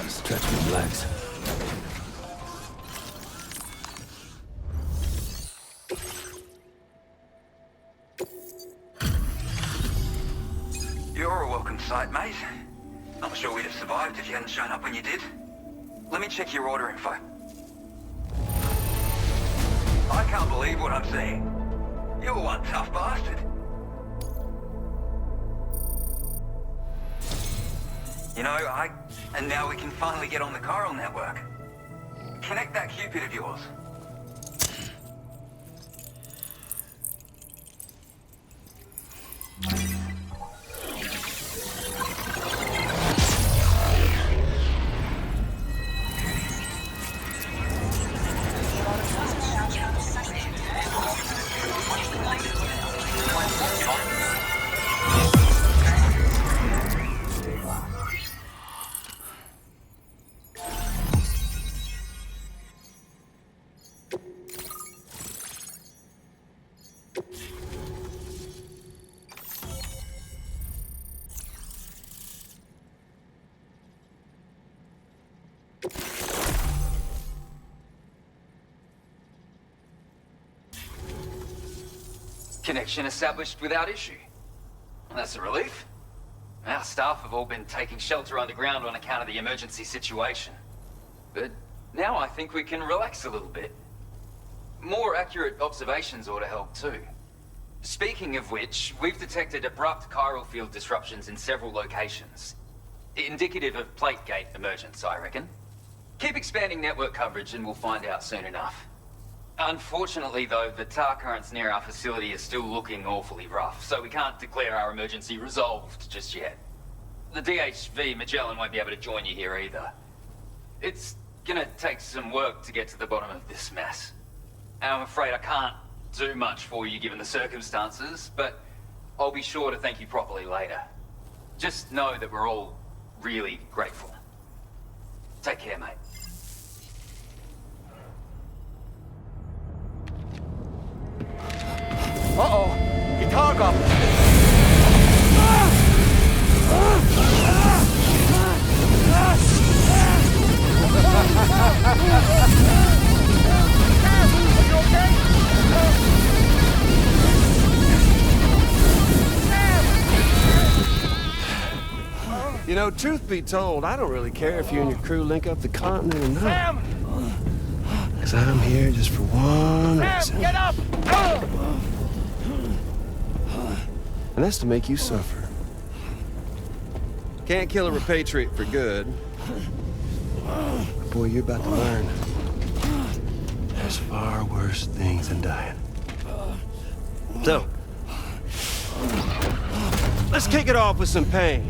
Stretch my legs. You're a welcome sight, mate. Not sure we'd have survived if you hadn't shown up when you did. Let me check your order info. I can't believe what I'm seeing. You're one tough bastard. You know, and now we can finally get on the chiral network. Connect that Cupid of yours. Connection established without issue. That's a relief. Our staff have all been taking shelter underground on account of the emergency situation. But now I think we can relax a little bit. More accurate observations ought to help too. Speaking of which, we've detected abrupt chiral field disruptions in several locations. Indicative of plate gate emergence, I reckon. Keep expanding network coverage and we'll find out soon enough. Unfortunately, though, the tar currents near our facility are still looking awfully rough, so we can't declare our emergency resolved just yet. The DHV Magellan won't be able to join you here either. It's gonna take some work to get to the bottom of this mess. And I'm afraid I can't do much for you given the circumstances, but I'll be sure to thank you properly later. Just know that we're all really grateful. Take care, mate. Uh-oh! Guitar up! Are you okay? You know, truth be told, I don't really care if you and your crew link up the continent or not. Sam! Because I'm here just for one reason. Sam, get up! And that's to make you suffer. Can't kill a repatriate for good. But boy, you're about to learn. There's far worse things than dying. So, let's kick it off with some pain.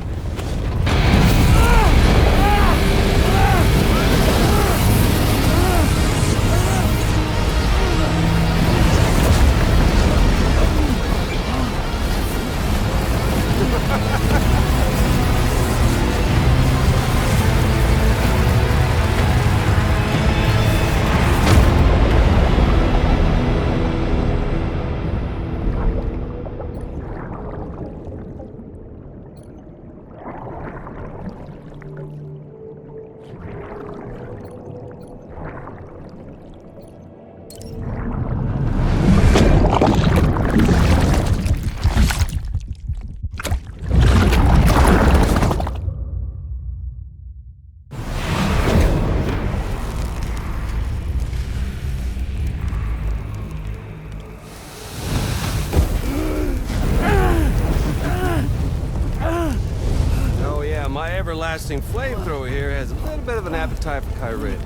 Everlasting flamethrower here has a little bit of an appetite for Kyrit.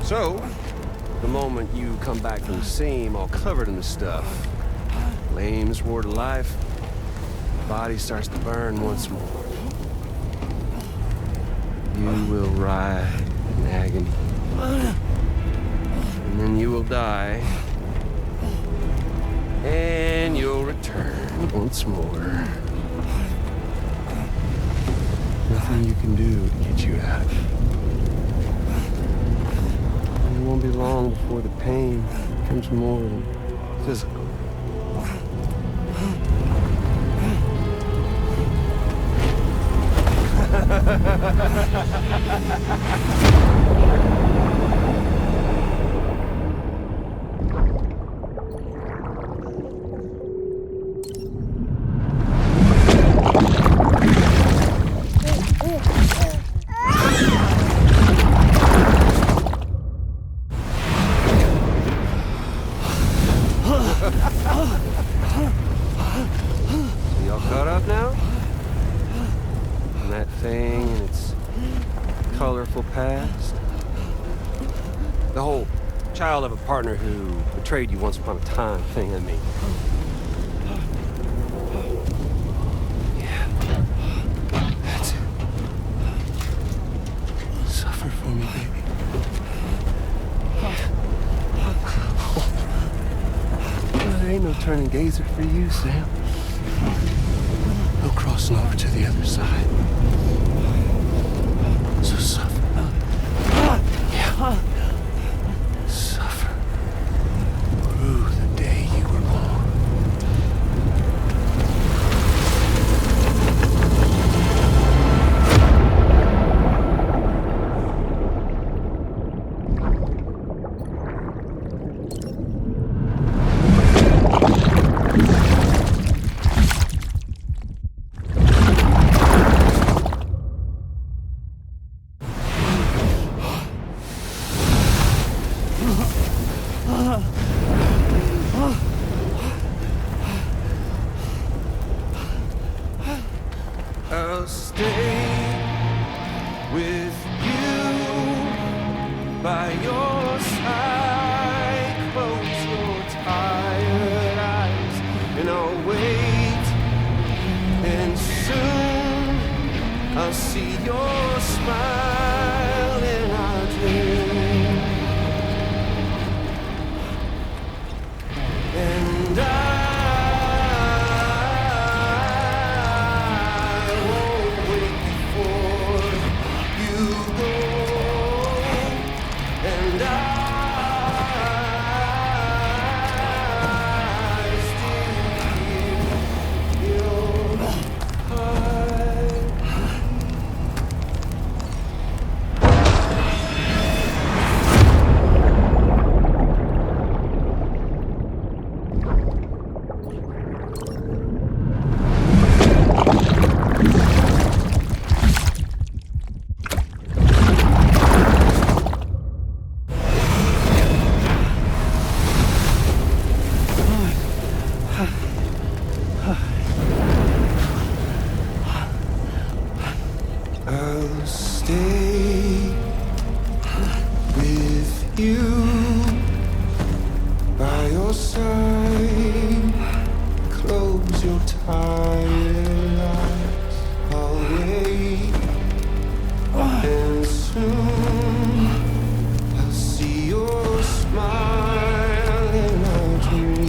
So, the moment you come back from the seam all covered in the stuff, flames roar to life, the body starts to burn once more. You will writhe in agony. And then you will die. And you'll return once more. Nothing you can do to get you out of it. And it won't be long before the pain becomes more than physical. Of a partner who betrayed you once upon a time thing, I mean. Yeah. That's it. Suffer for me, baby. Well, there ain't no turning gazer for you, Sam. No crossing over to the other side. So suffer. Yeah. side. Close your tired eyes. I'll wait. And soon I'll see your smile in our dream.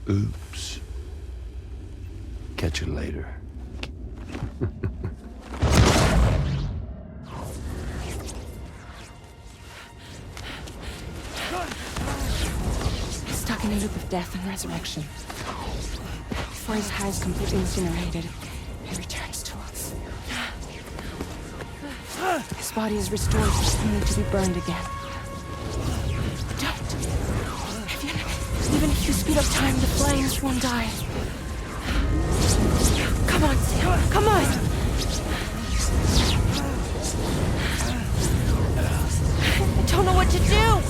Oops. Catch you later. Stuck in a loop of death and resurrection. Before his hair is completely incinerated, he returns to us. His body is restored, only to be burned again. Don't! Even if you speed up time, the flames won't die. Come on, Sam. Come on! I don't know what to do!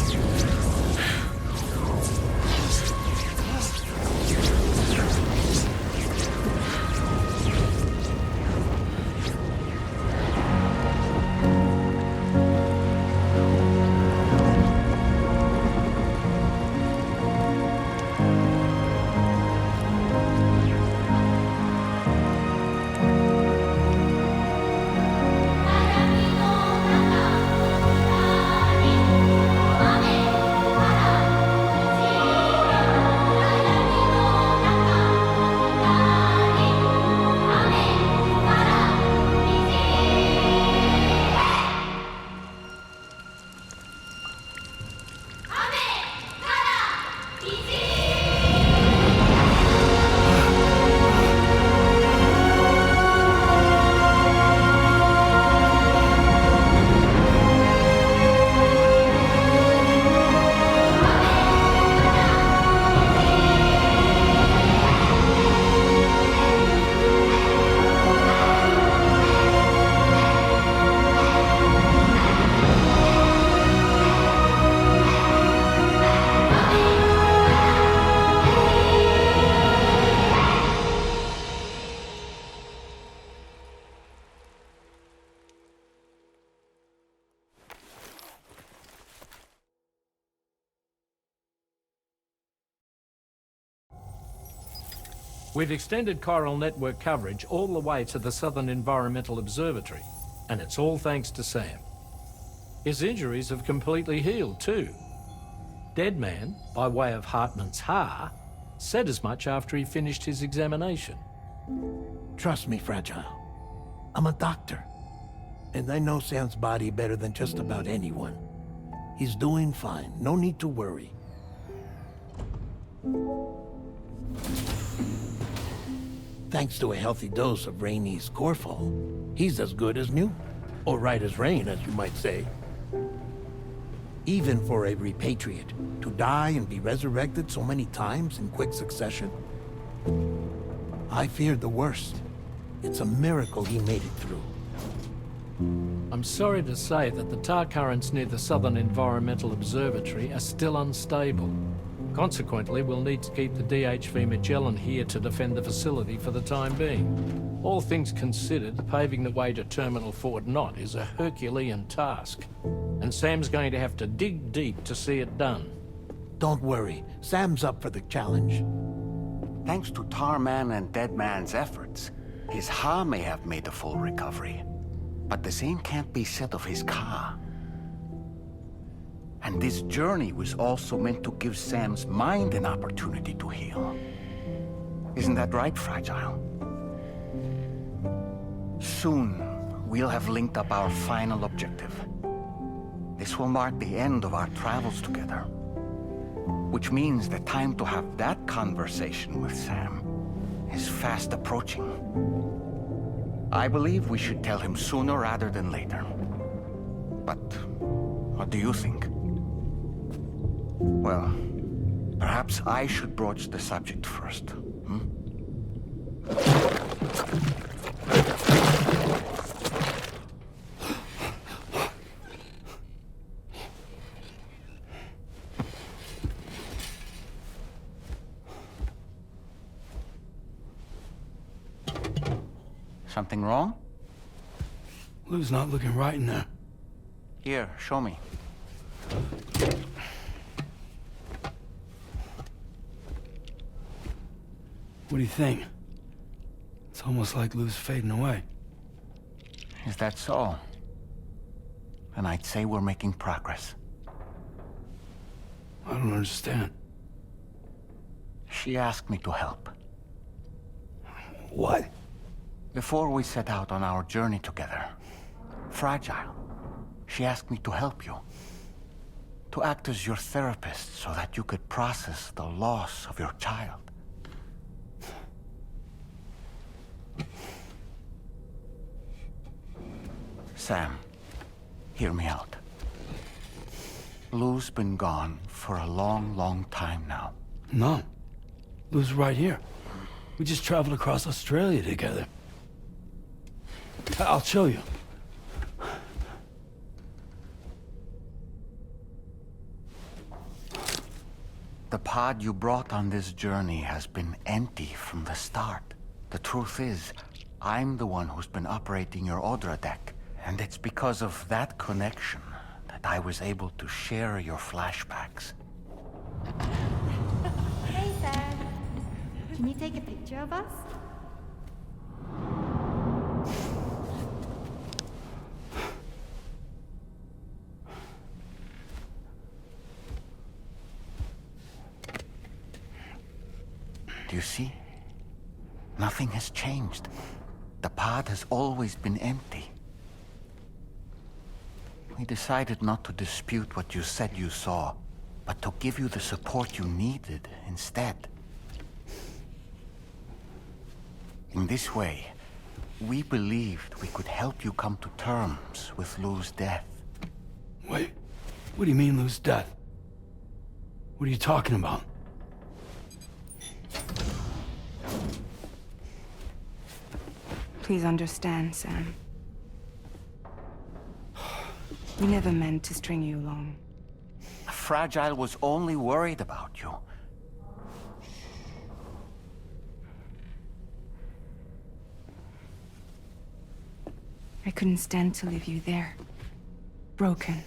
We've extended chiral network coverage all the way to the Southern Environmental Observatory, and it's all thanks to Sam. His injuries have completely healed too. Deadman, by way of Hartman's Ha, said as much after he finished his examination. Trust me, Fragile. I'm a doctor. And I know Sam's body better than just about anyone. He's doing fine. No need to worry. Thanks to a healthy dose of Rainey's Corfol, he's as good as new. Or right as rain, as you might say. Even for a repatriate, to die and be resurrected so many times in quick succession. I feared the worst. It's a miracle he made it through. I'm sorry to say that the tar currents near the Southern Environmental Observatory are still unstable. Consequently, we'll need to keep the DHV Magellan here to defend the facility for the time being. All things considered, paving the way to Terminal Fort Knott is a Herculean task. And Sam's going to have to dig deep to see it done. Don't worry. Sam's up for the challenge. Thanks to Tarman and Deadman's efforts, his Ha may have made a full recovery. But the same can't be said of his Ka. And this journey was also meant to give Sam's mind an opportunity to heal. Isn't that right, Fragile? Soon, we'll have linked up our final objective. This will mark the end of our travels together. Which means the time to have that conversation with Sam is fast approaching. I believe we should tell him sooner rather than later. But what do you think? Well, perhaps I should broach the subject first. Something wrong? Lou's not looking right in there. Here, show me. What do you think? It's almost like Lou's fading away. Is that so? Then I'd say we're making progress. I don't understand. She asked me to help. What? Before we set out on our journey together, Fragile, she asked me to help you. To act as your therapist so that you could process the loss of your child. Sam, hear me out. Lou's been gone for a long, long time now. No. Lou's right here. We just traveled across Australia together. I'll show you. The pod you brought on this journey has been empty from the start. The truth is, I'm the one who's been operating your Odra deck. And it's because of that connection that I was able to share your flashbacks. Hey, Sam. Can you take a picture of us? Do you see? Nothing has changed. The pod has always been empty. We decided not to dispute what you said you saw, but to give you the support you needed instead. In this way, we believed we could help you come to terms with Lou's death. Wait, what do you mean Lou's death? What are you talking about? Please understand, Sam. We never meant to string you along. Fragile was only worried about you. I couldn't stand to leave you there. Broken.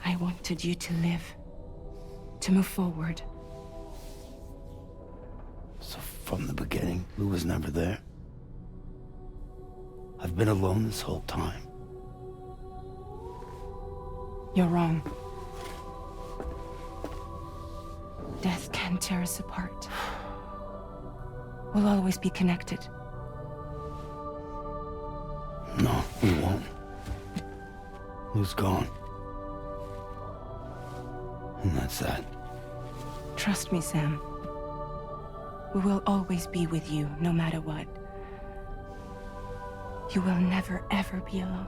I wanted you to live. To move forward. From the beginning, Lou was never there. I've been alone this whole time. You're wrong. Death can tear us apart. We'll always be connected. No, we won't. Lou's gone. And that's that. Trust me, Sam. We will always be with you, no matter what. You will never, ever be alone.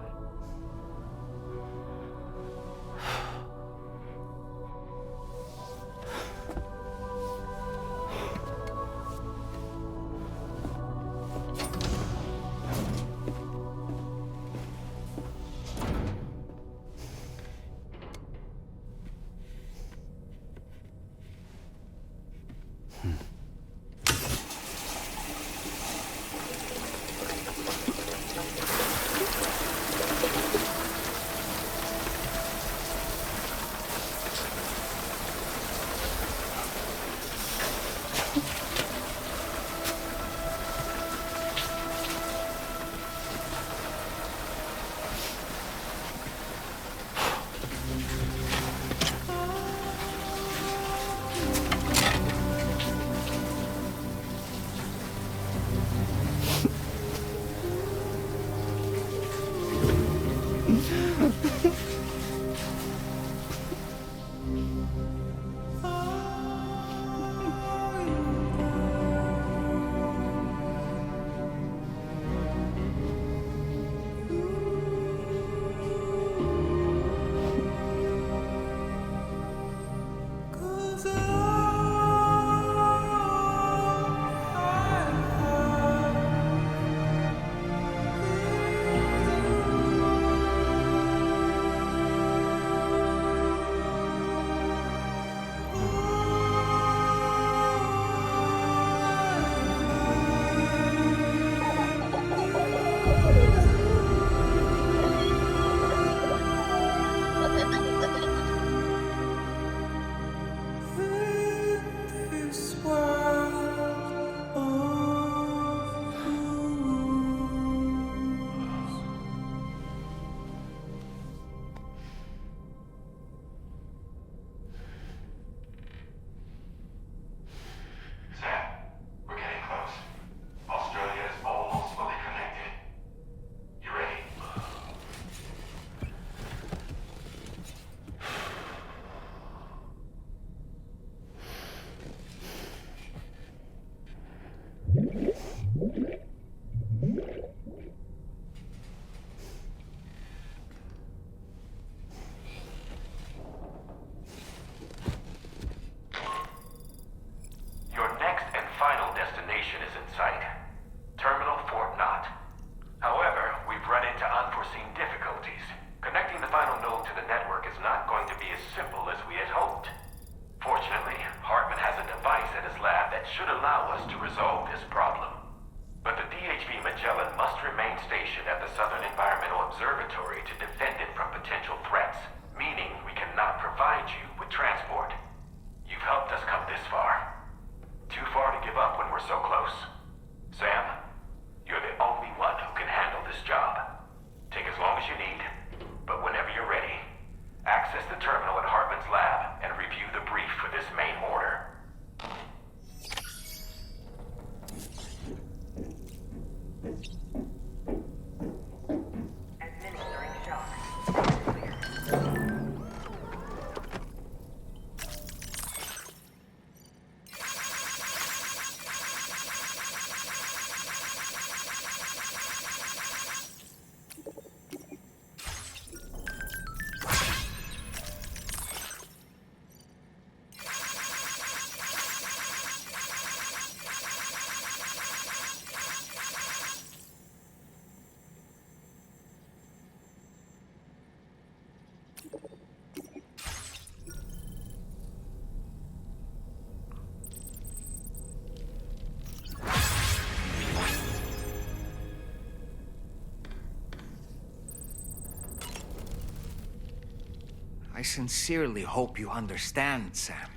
I sincerely hope you understand, Sam.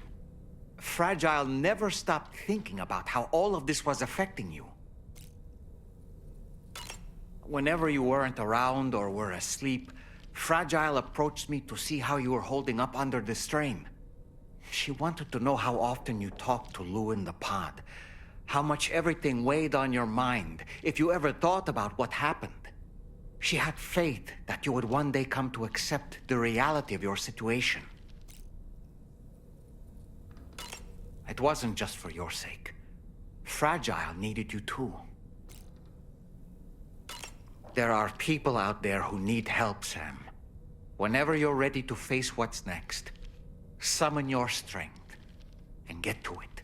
Fragile never stopped thinking about how all of this was affecting you. Whenever you weren't around or were asleep, Fragile approached me to see how you were holding up under the strain. She wanted to know how often you talked to Lou in the pod, how much everything weighed on your mind, if you ever thought about what happened. She had faith that you would one day come to accept the reality of your situation. It wasn't just for your sake. Fragile needed you too. There are people out there who need help, Sam. Whenever you're ready to face what's next, summon your strength and get to it.